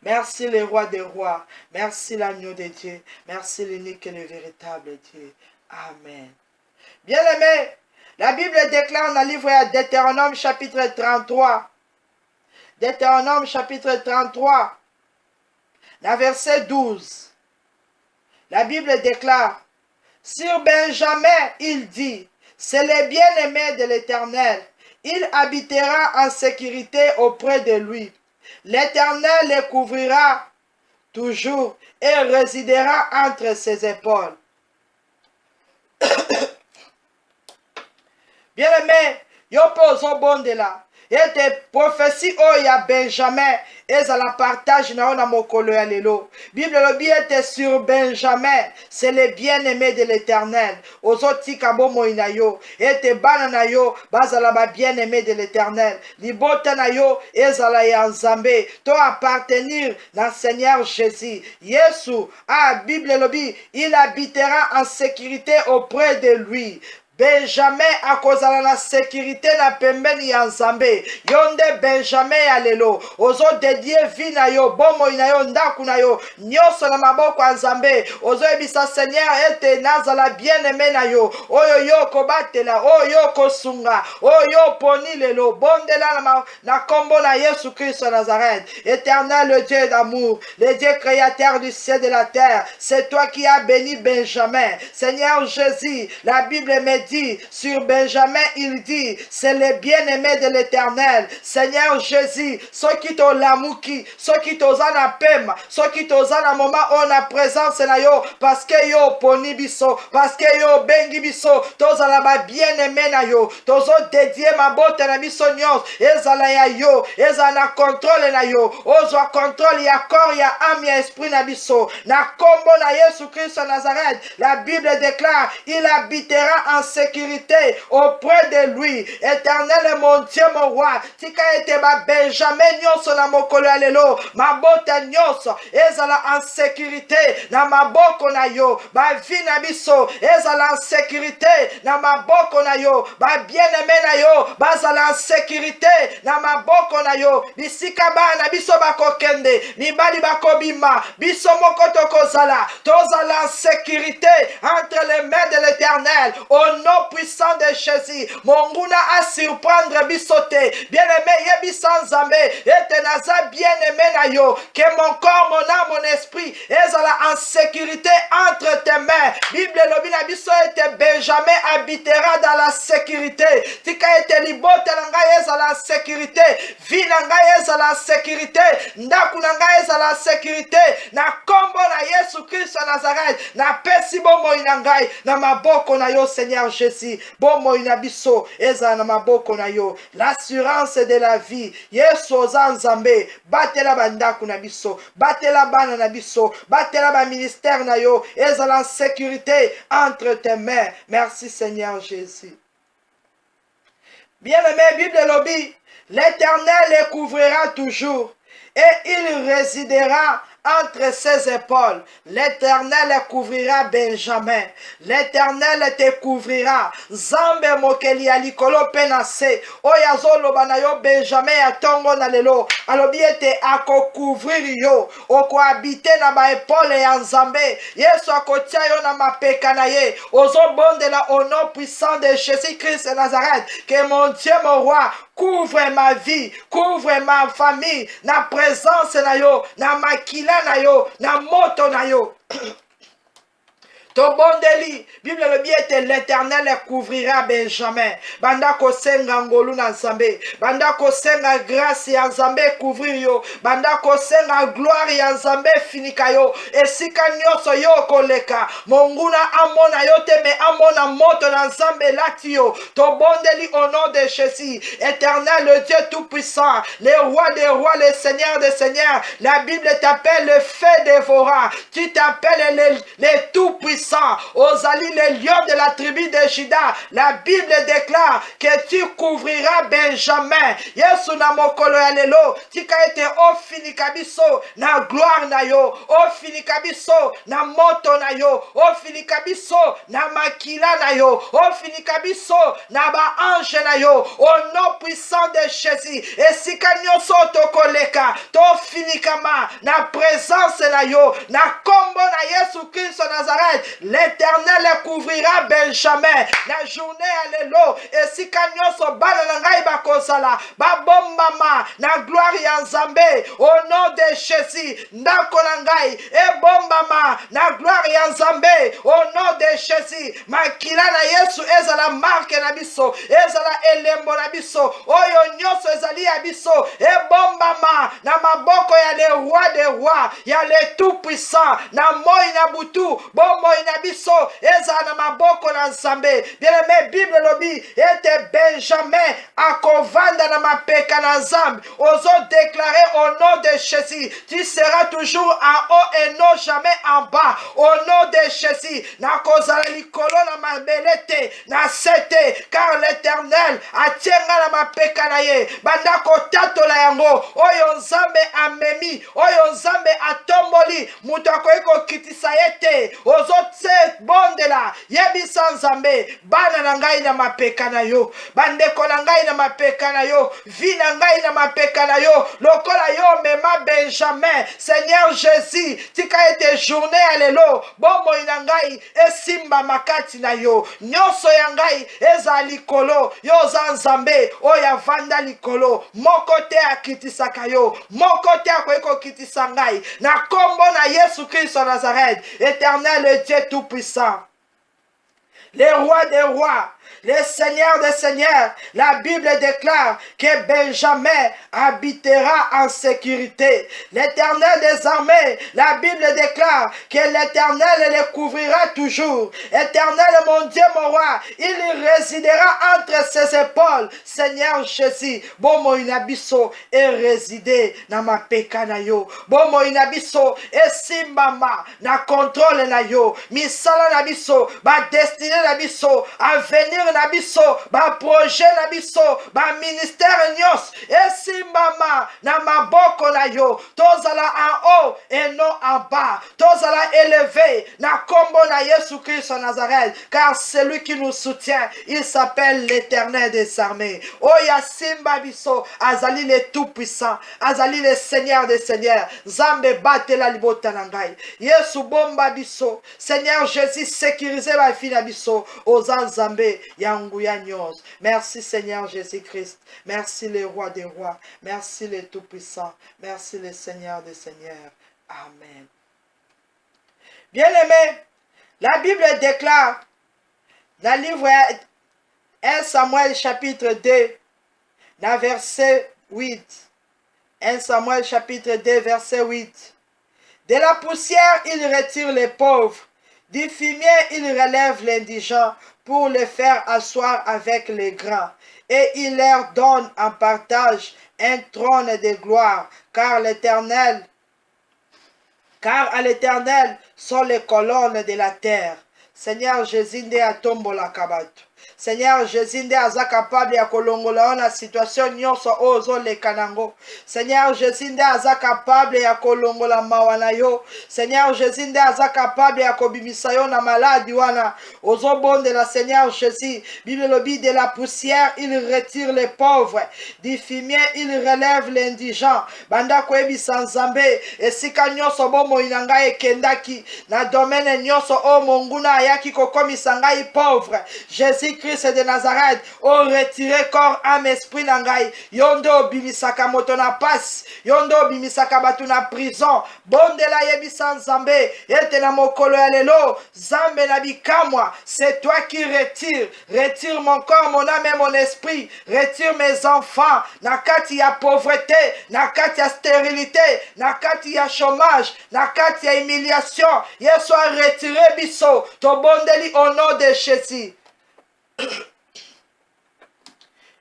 Merci le roi des rois. Merci l'agneau de Dieu. Merci l'unique et le véritable Dieu. Amen. Bien-aimés, la Bible déclare dans le livre de Deutéronome chapitre 33. Deutéronome chapitre 33, dans verset 12. La Bible déclare, sur Benjamin, il dit, c'est le bien-aimé de l'Éternel. Il habitera en sécurité auprès de lui. L'Éternel le couvrira toujours et résidera entre ses épaules. Bien-aimé, yo poso bondela. Et des prophéties oh ya Benjamin et à la partage na mokolo ya lelo. Bible lobi était sur Benjamin, c'est le bien-aimé de l'Éternel. Ozoti kabo moina yo, et bana na yo, bazala ba bien-aimé de l'Éternel. Libota na yo ezala ya nzambe, to appartenir na Seigneur Jésus. Yesu, Bible lobi, il habitera en sécurité auprès de lui. Benjamin akozala na sécurité na pembeni ya nzambe. Yonde Benjamin ya lelo ozo dédié vie na yo, bomo na yo, ndaku na yo nyonso na maboko ya nzambe. Ozo ebisa Seigneur ete nazala bien-aimé na yo, oyo yo kobatela, oyo kosunga, oyo poni lelo bondela na kombo na Yesu Christ de Nazareth. Éternel, le Dieu d'amour, le Dieu créateur du ciel et de la terre, c'est toi qui as béni Benjamin. Seigneur Jésus, la Bible me dit, sur Benjamin, il dit, c'est le bien-aimé de l'Éternel. Seigneur Jésus, ceux qui t'ont l'amuki, ceux qui t'ont en pema, ceux qui t'ont en moment on a présence na yo, parce que yo poni biso, parce que yo bengi biso, tozala ba bien-aimé na yo, tozo dédié ma bote na biso nyos, ezala ya yo, ezala na contrôle na yo, ozwa contrôle ya corps, ya âme, ya esprit na biso, na kombo na Yesu Christ de Nazareth. La Bible déclare, il habitera en sécurité auprès de lui. Éternel est mon Dieu, mon roi. Tika ete ba Benjamin nyonso na mokolo ya lelo, mabota nyonso ezala en sécurité na maboko na yo, ba vie na biso ezala en sécurité na maboko na yo, ba bien-aimé na yo bazala en sécurité na maboko na yo. Bisika bana biso bakokende, mibali bakobima, biso moko tokozala, tozala en sécurité entre les mains de l'Éternel. Au nom puissant de Jésus, monguna a surprendre bisote, bien-aimé yebisa nzambe, ete naza bien-aimé na yo, que mon corps, mon âme, mon esprit ezala en sécurité entre tes mains. Bible lobi na biso ete Benjamin habitera dans la sécurité. Tika ete libote na ngai ezala en sécurité, vie na ngai ezala en sécurité, ndaku na ngai ezala en sécurité, na kombo na Yesu Christ de Nazareth, na pesi bomoi na ngai na maboko na yo Seigneur Jésus, bomoi na biso ezala na maboko na yo. L'assurance de la vie, Yesu oza nzambe, batela bandaku na biso, batela bana na biso, batela ba ministère na yo ezala en sécurité entre tes mains. Merci Seigneur Jésus. Bien-aimé, Bible lobby, l'Éternel les couvrira toujours et il résidera entre ses épaules. L'Éternel couvrira Benjamin. L'Éternel te couvrira. Zambe mokeli ya likolo pe na se. Oyo azoloba na yo Benjamin ya tongo na lelo. Alobi ete akocouvrir yo. Okohabite na ba épaules ya Nzambe. Yesu akotia yo na mapeka na ye. Ozobondela au nom puissant de Jésus-Christ de Nazareth. Que mon Dieu, mon roi, couvre ma vie, couvre ma famille, na présence na yo, na makila na yo, na moto na yo. Tobondeli, Bible le bien était l'Éternel couvrira Benjamin. Banda kosenga ngolu na Nzambe. Banda kosenga grâce ya Nzambe couvrir yo. Banda kosenga gloire ya Nzambe finika yo. Esika nyonso yo koleka. Monguna amona yo te me amona moto na Nzambe lati yo. Tobondeli au nom de Jésus. Éternel, le Dieu tout-puissant, le roi des rois, le Seigneur des seigneurs. La Bible t'appelle le feu dévorant. Tu t'appelles les tout-puissants. Ozali, les lions de la tribu de Juda. La Bible déclare que tu couvriras Benjamin. Yesu na mokolo ya lelo tika ete ofinika biso na gloire na yo, ofinika biso na moto na yo, ofinika biso na makila na yo, ofinika biso na ba ange na yo, au nom puissant de Jésus. Esika nyonso tokoleka tofinikama na présence na yo, na kombo na Yesu Christ Nazareth. L'Éternel couvrira Benjamin. La journée à l'élo. Et si kanyoso bana na ngai bakosala. Babombama na gloire ya Nzambe. Au nom de Jésus. Ndako na ngai. E bombama na gloire ya Nzambe. Au nom de Jésus. Makila na Yesu ezala marque na biso. Ezala elembo na biso. Oyo nyoso ezali ya biso. E bombama na maboko ya le roi des rois. Ya le tout puissant. Na moi na butu. Bombo na biso eza na maboko na Nzambe. Bien-aimé, Bible lobi ete Benjamin akovanda na mapeka na Nzambe. Ozo déclarer au nom de Jésus, tu seras toujours en haut et non jamais en bas. Au nom de Jésus, na kozala likolo na mabelete na sete, car l'Éternel atienga na mapeka na ye. Banda kotatola yango oyo Nzambe amemi, oyo Nzambe atomboli, mutu akoyiko kitisa yete. Ozo tse bondela yebisa Nzambe bana na ngai na mapeka na yo, bandeko na ngai na mapeka na yo, vi na ngai na mapeka na yo, lokola yo mema Benjamin. Seigneur Jésus, tika ete journée ya lelo bomoi na ngai esimba makati na yo, nyonso ya ngai eza likolo yo za Nzambe oyo avanda likolo, moko te akitisaka yo, moko te akoyiko kitisa ngai, na kombo na Yesu Christ wa Nazareth. Éternel, le Dieu tout-puissant, les rois des rois, les seigneurs des seigneurs, la Bible déclare que Benjamin habitera en sécurité. L'Éternel des armées, la Bible déclare que l'Éternel les couvrira toujours. Éternel, mon Dieu, mon roi, il résidera entre ses épaules. Seigneur Jésus, bomo inabiso et résider na mapeka na yo. Bomo inabiso et simbama na contrôle na yo. Misala na biso, ba destinée na biso, avenir na biso, ba projet na biso, ba ministère nyos, esimbama na maboko na yo. Tozala en haut et non en bas. Tozala élevé na kombo na Yesu Christ en Nazareth, car celui qui nous soutient, il s'appelle l'Éternel des armées. Oya simba biso, azali le tout-puissant, azali le Seigneur des seigneurs. Zambe bate la libota nangai. Yesu bomba biso, Seigneur Jésus sécurisé la vie na biso, ozan Zambe yanguya nyos. Merci Seigneur Jésus-Christ. Merci le roi des rois. Merci le tout-puissant. Merci le Seigneur des seigneurs. Amen. Bien-aimé, la Bible déclare dans le livre 1 Samuel chapitre 2, dans verset 8. 1 Samuel chapitre 2, verset 8. De la poussière, il retire les pauvres. Du fumier, il relève l'indigent pour les faire asseoir avec les grands. Et il leur donne en partage un trône de gloire, car à l'Éternel sont les colonnes de la terre. Seigneur Jésus, nde atombola kabato. Seigneur Jésus nde aza capable ya kolongola yo na situation nyonso oyo ozoleka nango. Seigneur Jésus nde aza capable ya kolongola mawa na yo. Seigneur Jésus nde aza capable ya kobimisa yo na maladi wana ozobondela. Seigneur Jésus, Bible lobi, de la poussière il retire les pauvres, du fumier il relève l'indigent. Banda koyebisa Nzambe esika nyonso bomoi na ngai ekendaki na domaine nyonso oyo monguna ayaki kokomisa ngai pauvre. Jésus Christ de Nazareth, o retiré corps, âme, esprit na ngai. Yondo obimisaka moto na pasi, yondo obimisaka batu na prison. Bondela yebisa Nzambe ete na mokolo ya lelo Nzambe na bikamwa, c'est toi qui retire. Retire mon corps, mon âme et mon esprit. Retire mes enfants na kati ya pauvreté, na kati ya stérilité, na kati ya chômage, na kati ya humiliation. Yesu a retiré biso. Tobondeli au nom de Jésus.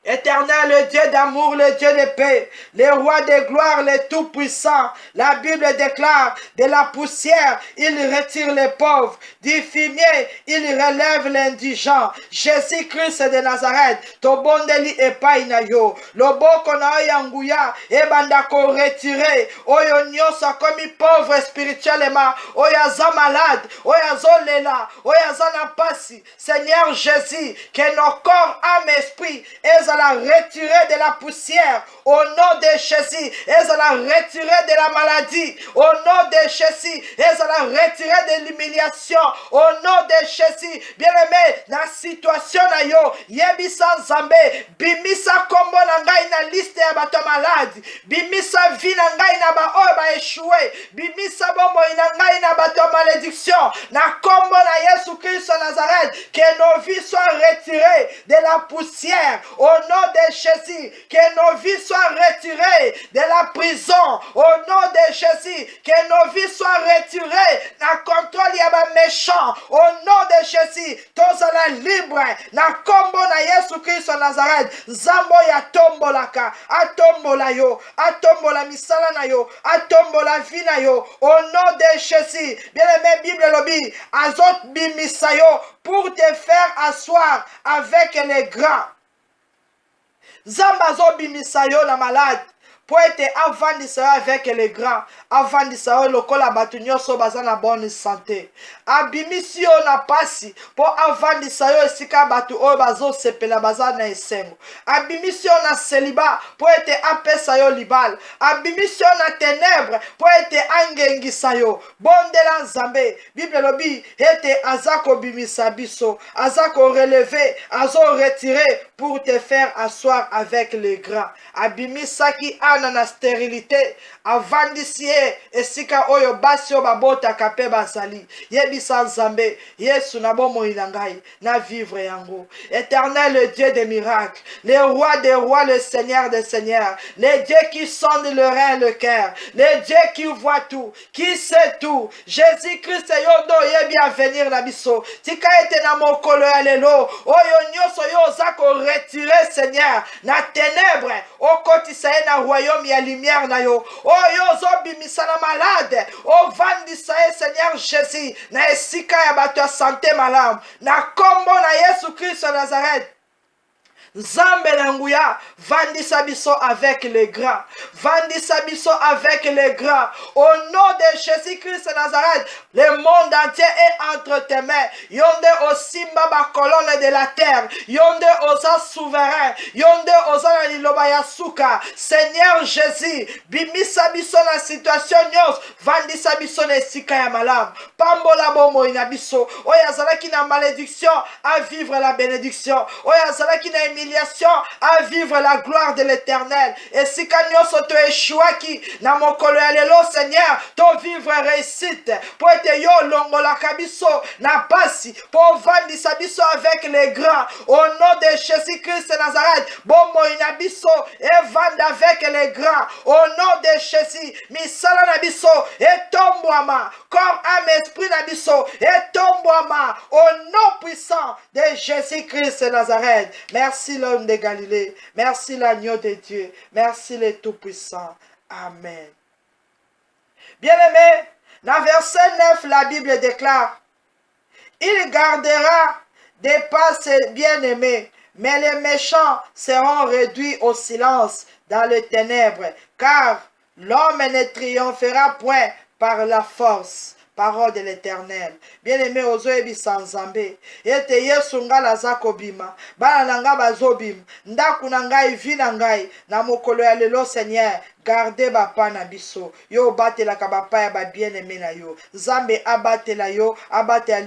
Éternel, le Dieu d'amour, le Dieu de paix, le roi de gloire, le tout-puissant. La Bible déclare, de la poussière, il retire les pauvres. Du fumier, il relève l'indigent. Jésus-Christ de Nazareth, tobondeli epai na yo. Loboko na yanguya, ebanda ko retirer. Oyo nyonso komi pauvre spirituellement. Oyo aza malade, oyo azolela, oyo aza na pasi. Seigneur Jésus, que nos corps, âme, esprit, la retirer de la poussière au nom de Jésus, et la retirer de la maladie au nom de Jésus, et la retirer de l'humiliation au nom de Jésus. Bien-aimé, na situation na yo yebisa Nzambe, bimisa kombo na ngai na liste ya bato maladi, bimisa vie na ngai na ba oyo ba échoué, bimisa bombo na ngai na bato malédiction na kombo na Yesu Christ Nazareth, que nos vies soient retirées de la poussière au nom de Jésus, que nos vies soient retirées de la prison au nom de Jésus, que nos vies soient retirées na contrôle ya ba méchant au nom de Jésus. Tozala libre na kombo na Yesu Christ Nazareth. Zambo ya tombolaka, atombola yo, atombola misala na yo, atombola vie na yo au nom de Jésus. Bien-aimé, Bible lobi azot bimisa yo pour te faire asseoir avec les grands. Zamba zo bimisa yo na malade pour être avandisa avec les grands, avandisa yo lokola batu nyonso baza na bonne santé. Abimisi yo na pasi pour avandisa yo esika batu oyo bazo sepela baza na esengo. Abimisi yo na célibat pour être apesa yo libal. Abimisi yo na ténèbres pour être angengisa yo. Bondela Nzambe, Bible lobi ete azako bimisa biso, azako relever, azo retirer pour te faire asseoir avec les grands. Abimisaki ana na stérilité, avandisie esika oyo basi oyo babotaka mpe bazali. Yebisa Nzambe, Yesu na bomoi na ngai na vivre yango. Éternel, le Dieu des miracles, le roi des rois, le Seigneur des seigneurs, le Dieu qui sonde le rein, le cœur, le Dieu qui voit tout, qui sait tout. Jésus-Christ yodo yebi à venir na biso. Tika ete na mokolo ya lelo, oyo nyonso yo zako retirer Seigneur na ténèbres, okotisa ye na royaume ya lumière na yo. Oyo zo bimisa na malade, o vandisa ye Seigneur Jésus na esika ya bato ya santé malamu. Na kombo na Yesu Christ Nazareth. Nzambe na nguya, vandisa biso avec les grands, vandisa biso avec les grands. Au nom de Jésus-Christ Nazareth, le monde entier est entre tes mains. Yonde osimba ba colonne de la terre, yonde osa souverain, yonde osa na liloba ya suka. Seigneur Jésus, bimisa biso na situation nyos, vandisa biso na esika ya malamu. Pambola bomo ina biso, oya zalaki na malédiction à vivre la bénédiction, oya zalaki na à vivre la gloire de l'Éternel. Et si kanyo soto échouaki na mokolo ya lelo Seigneur, to vivre réussite pour être yo longola kabiso na pasi pour vandisa biso avec les grands au nom de Jésus-Christ Nazareth. Bomo inabiso et vanda avec les grands au nom de Jésus. Misala na biso et tombouama corps âme esprit na biso et tombouama au nom puissant de Jésus-Christ Nazareth. Merci l'homme de Galilée. Merci l'agneau de Dieu. Merci le Tout-Puissant. Amen. Bien-aimé, dans verset 9, la Bible déclare, il gardera dépasse ses bien-aimés, mais les méchants seront réduits au silence dans les ténèbres, car l'homme ne triomphera point par la force. Parole de l'Éternel. Bien-aimé ozoyebi sanzambe. Ete Yesu ngala aza kobima. Bana na nga bazobima. Ndaku na ngai, vi na ngai. Na mokolo ya lelo Seigneur. Gardez bapa na biso. Yo batelaka bapa ya ba bien-aimé na yo. Nzambe abatela yo. Abatela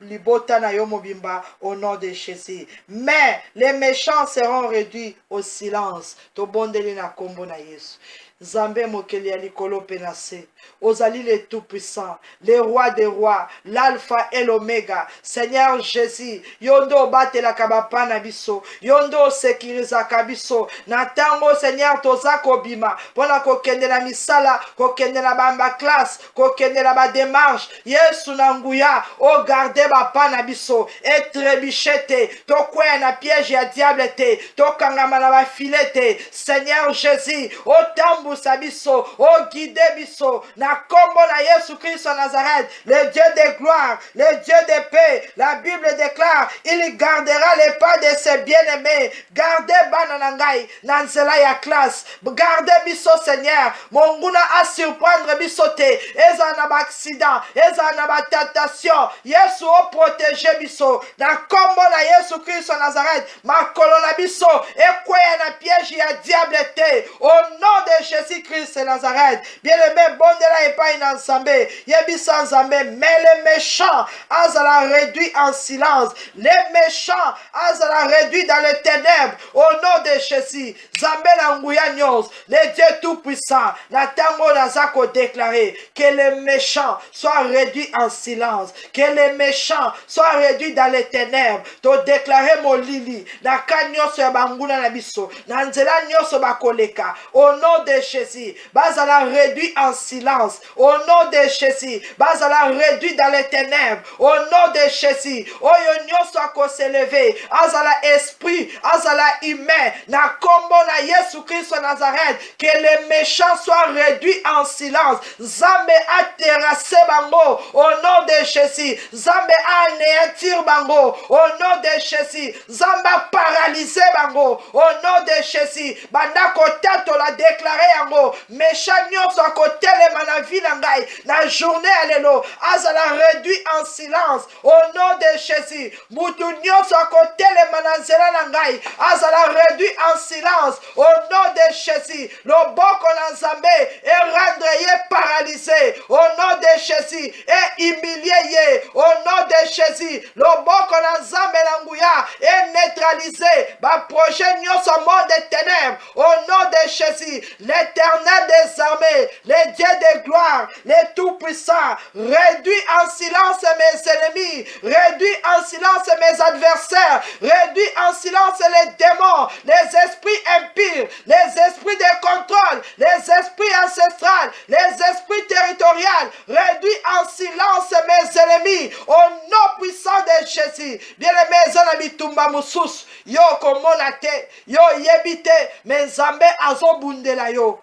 libota na yo mobimba. Au nom de Jésus. Mais les méchants seront réduits au silence. Tobondeli na kombo na Yesu. Zambé mokeli ya likolo penase. Ozali le tout-puissant, le roi des rois, l'alpha et l'oméga. Seigneur Jésus, yondo bate la kabapa na biso, yondo sekiriza kabiso. Natango Seigneur toza kobima, pona kokende la misala, kokende la bamba classe, kokende la ba démarche. Yesu nanguya, o garde bapa na biso, etrebichete, to kwe na piège ya diable te, to kangama na ba filete. Seigneur Jésus, o tambusa biso, o guide biso. Na kombo na Yesu Christ en Nazareth, le Dieu de gloire, le Dieu de paix. La Bible déclare, il gardera les pas de ses bien-aimés. Gardez bananangai, nanzela ya classe. Gardez biso Seigneur. Monguna a surprendre bisote. Eza na ba accident, eza na ba tentation. Yesu o protéger biso. Na kombo na Yesu Christ en Nazareth, ma kolona biso e kwea na piège ya diable te. Au nom de Jésus Christ en Nazareth. Bien-aimé, bon de la epai na Nzambe, yebisa Nzambe, mais les méchants, azala réduit en silence. Les méchants, azala réduit dans les ténèbres. Au nom de Jésus, Nzambe na nguya nyos, le Dieu tout-puissant, na tango nazako déclaré que les méchants soient réduits en silence, que les méchants soient réduits dans les ténèbres. To déclarer mon lili, na kanyoso ya banguna na biso, na nzela nyoso bakoleka. Au nom de Jésus, bazala réduit en silence. Au nom de Jésus, bazala réduit dans les ténèbres. Au nom de Jésus, oyo nyonso ako s'élever, azala esprit, azala humain, na kombo na Yesu Christ de Nazareth, que les méchants soient réduits en silence. Zambe a terrassé bango, au nom de Jésus. Zambe a anéantir bango, au nom de Jésus. Zambe a paralysé bango, au nom de Jésus. Banda kotato la déclaré yango, méchant nyonso ako telema na vie na ngai, na journée alelo, azala réduit en silence, au nom de Jésus. Mutu nyonso ako telema na nzela na ngai, azala réduit en silence, au nom de Jésus. Loboko na Nzambe et rendre ye paralysé, au nom de Jésus, et humilié ye, au nom de Jésus. Loboko na Nzambe na nguya et neutralisé, ba projet nyonso monde des ténèbres, au nom de Jésus. L'Éternel des armées, le Dieu de gloire, le tout-puissant, réduit en silence mes ennemis, réduit en silence mes adversaires, réduit en silence les démons, les esprits impurs, les esprits de contrôle, les esprits ancestrales, les esprits territoriaux, réduit en silence mes ennemis, au nom puissant de Jésus. Bien-aimés, zanami tumba musus, yo komonate, yo yebite, mais Nzambe azobundela yo.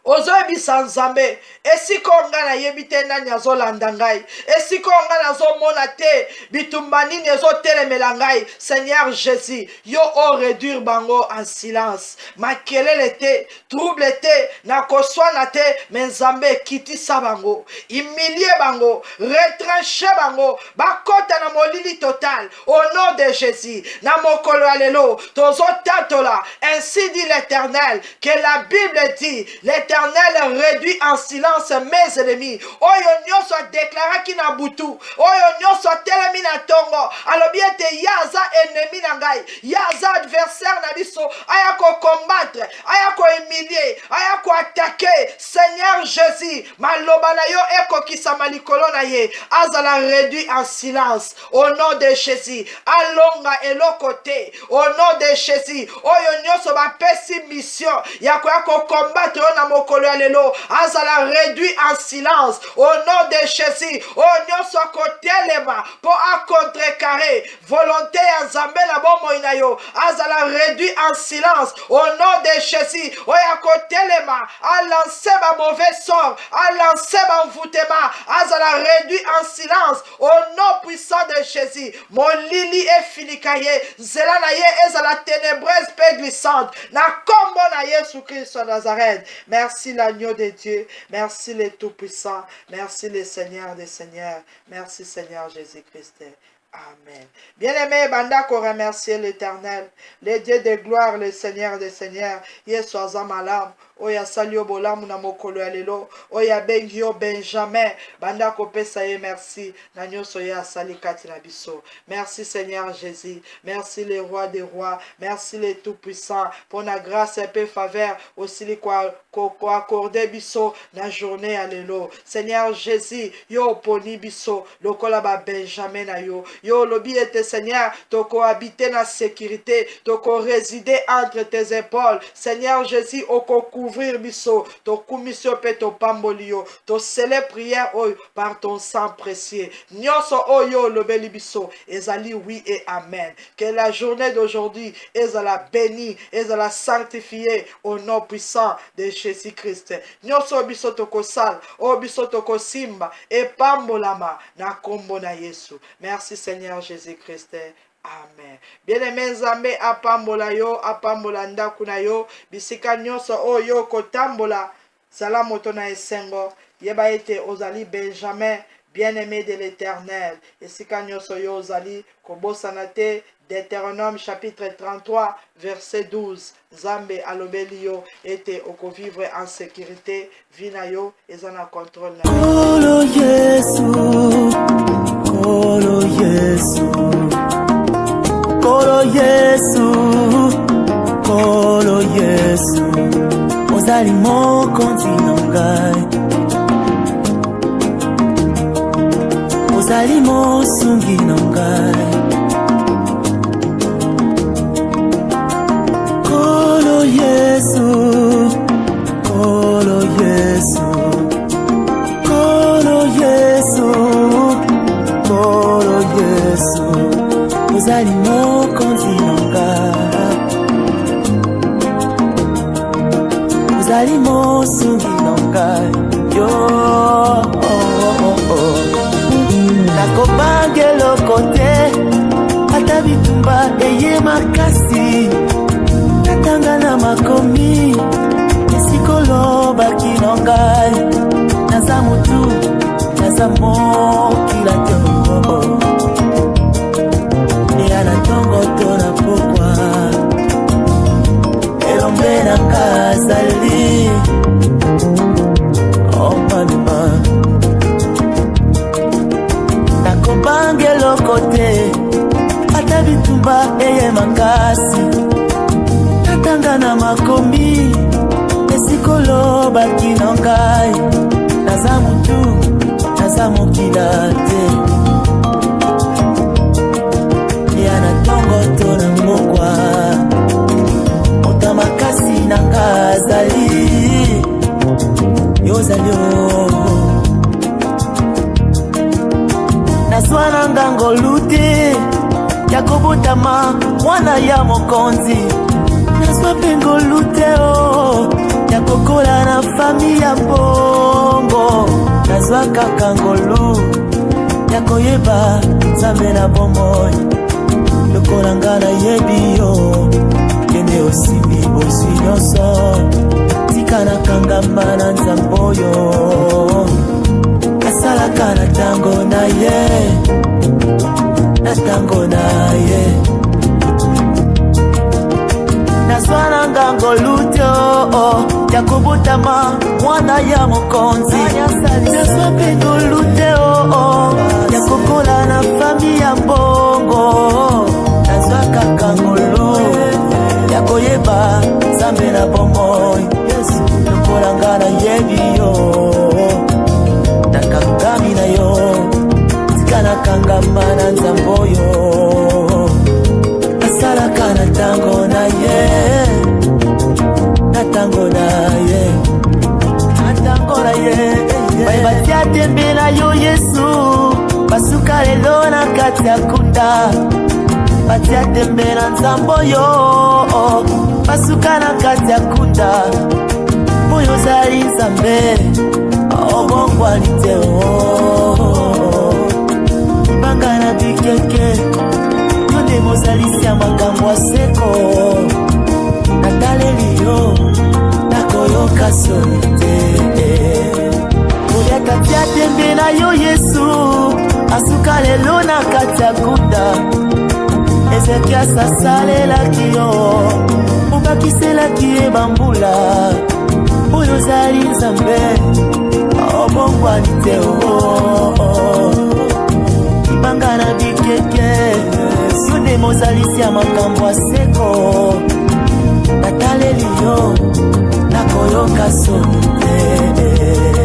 Ozoyebisa Nzambe, esiko nga nayebi te nani azolanda ngai, esiko nga nazomona te bitumba nini ezotelemela ngai. Seigneur Jésus, yo o réduire bango en silence. Makelele te, trouble te, nakoswana te, mais Nzambe kitisa bango, humilie bango, retranche bango, bakota na molili total. Au nom de Jésus, na mokolo alelo, tozo tatola, ainsi dit l'Éternel, que la Bible dit, l'Éternel réduit en silence mes ennemis. Oyo nyonso déclara ki na butu, oyo nyonso telemi na tongo, alobi ete yaza ennemi na ngai, yaza adversaire na biso, aya ko combattre, aya ko humilier, aya ko attaquer. Seigneur Jésus, maloba na yo ekokisa malikolo na ye, azala réduit en silence. Au nom de Jésus, alonga elokote, au nom de Jésus, oyo nyonso bapesi mission ya ko combattre na mokolo ya lelo, azala réduit en silence. Au nom de Jésus, o nyonso kotelema po a contrecarrer déclaré volonté à Zambé la bombe na yo azala réduit en silence au nom de Jésus. Oya kotelema a lancé ma mauvais sort, a lancé ma envoûtement, azala réduit en silence au nom puissant de Jésus. Mon lili est finikaye, zela na ye ezala ténébreuse pe glissante. Na kombo na Yesu Christ de Nazareth. Merci l'agneau de Dieu, merci le tout-puissant, merci le Seigneur des Seigneurs, merci Seigneur Jésus-Christ. Amen. Bien-aimé, bandako remercier l'Éternel, le Dieu de gloire, le Seigneur des Seigneurs. Yesu azamalam. Oya salio bolamu na mokolo ya lelo. Oya bengio Benjamin. Bandako pesa ye merci. Na nyoso ya sali kati na biso. Merci Seigneur Jésus. Merci le roi des rois. Merci le tout-puissant. Pour la grâce et peu faveur. Aussi li kwa accordé biso na journée ya lelo. Seigneur Jésus. Yo poni biso. Lokola ba Benjamin na yo. Yo lobi ete Seigneur. Toko habiter na sécurité. Toko résider entre tes épaules. Seigneur Jésus. Oko ouvrir biso, to kumisio pe to pambolio, to scellé prière par ton sang précieux. Nyoso oyo lobeli biso, ezali oui et amen. Que la journée d'aujourd'hui ezala bénie, ezala sanctifiée au nom puissant de Jésus-Christ. Nyoso biso to kosal, o biso to kosimba, e pambolama na kombo na Yesu. Merci Seigneur Jésus-Christ. Amen. Bien-aimé Nzambe apambola yo, apambola ndaku na yo, bisika nyonso oyo kotambola, zala moto na esengo, yeba ete ozali Benjamin, bien-aimé de l'Éternel. Esika nyonso yo ozali kobosana te, Deutéronome chapitre 33 verset 12. Nzambe alobeli yo ete oko vivre en sécurité, vina yo ezana contrôle na. Kolo Yesu, Kolo Yesu. Kolo Yesu, Kolo Yesu, ozali mokonzi na ngai, ozali mosungi na ngai. Kolo Yesu, Kolo Yesu, Kolo Yesu, Kolo Yesu, ozali mokonzi na ngai, ozali mosungi na ngai. Yo nakobangela kote ata bitumba eye makasi, natanga na makomi esikoloba kino ngai, naza mutu naza mokila te na tongo tona pokwa elombe na kazali opamima nakobangela kote ata bitumba eye makasi, natanga na makomi esikoloba kino ngai, naza mutu naza mokila te na tongo tona mokwa otamakasi na kazali yozali nazwana ngango lute ya kobotama mwana ya mokonzi, nazwa pengo lute ya kokola na fami ya bongo, nazwa kaka ngolu ya koyeba Nzambe na bomoi, lokola nga na yebi yo kende osimbi bosi nyonso, tika na kangama na Nzambe oyo asalaka na tango na ye, na tango na ye. Nazwana ngango lute ya kobotama mwana ya mokonzi, nazwa pendo lute ya kokola na fami ya bongo, nazwa kaka ngolu ya koyeba Nzambe na bomoi, lokola nga na yebi yo nakangami na yo, tika na kangama na Nzambe oyo asalaka na tango na ye, na tango na ye, na tango na ye. Baye batia tembe na yo Yesu, basuka lelo na kati ya kunda batia tembe na nzambo yo basuka na kati ya kunda oyo ozali nzambe obongwani te banga na bikeke yo nde mozalisi ya makambo aseko nataleli yo nakoyoka soni te kolia katia tembe na yo Yesu asuka lelo na kati ya kunda Ezekias asalelaki yo obakiselaki ye bambula oyo ozali nzambe obongwani te banga na bikeke yo nde mozalisi ya makambo aseko nataleli yo nakoyoka soni te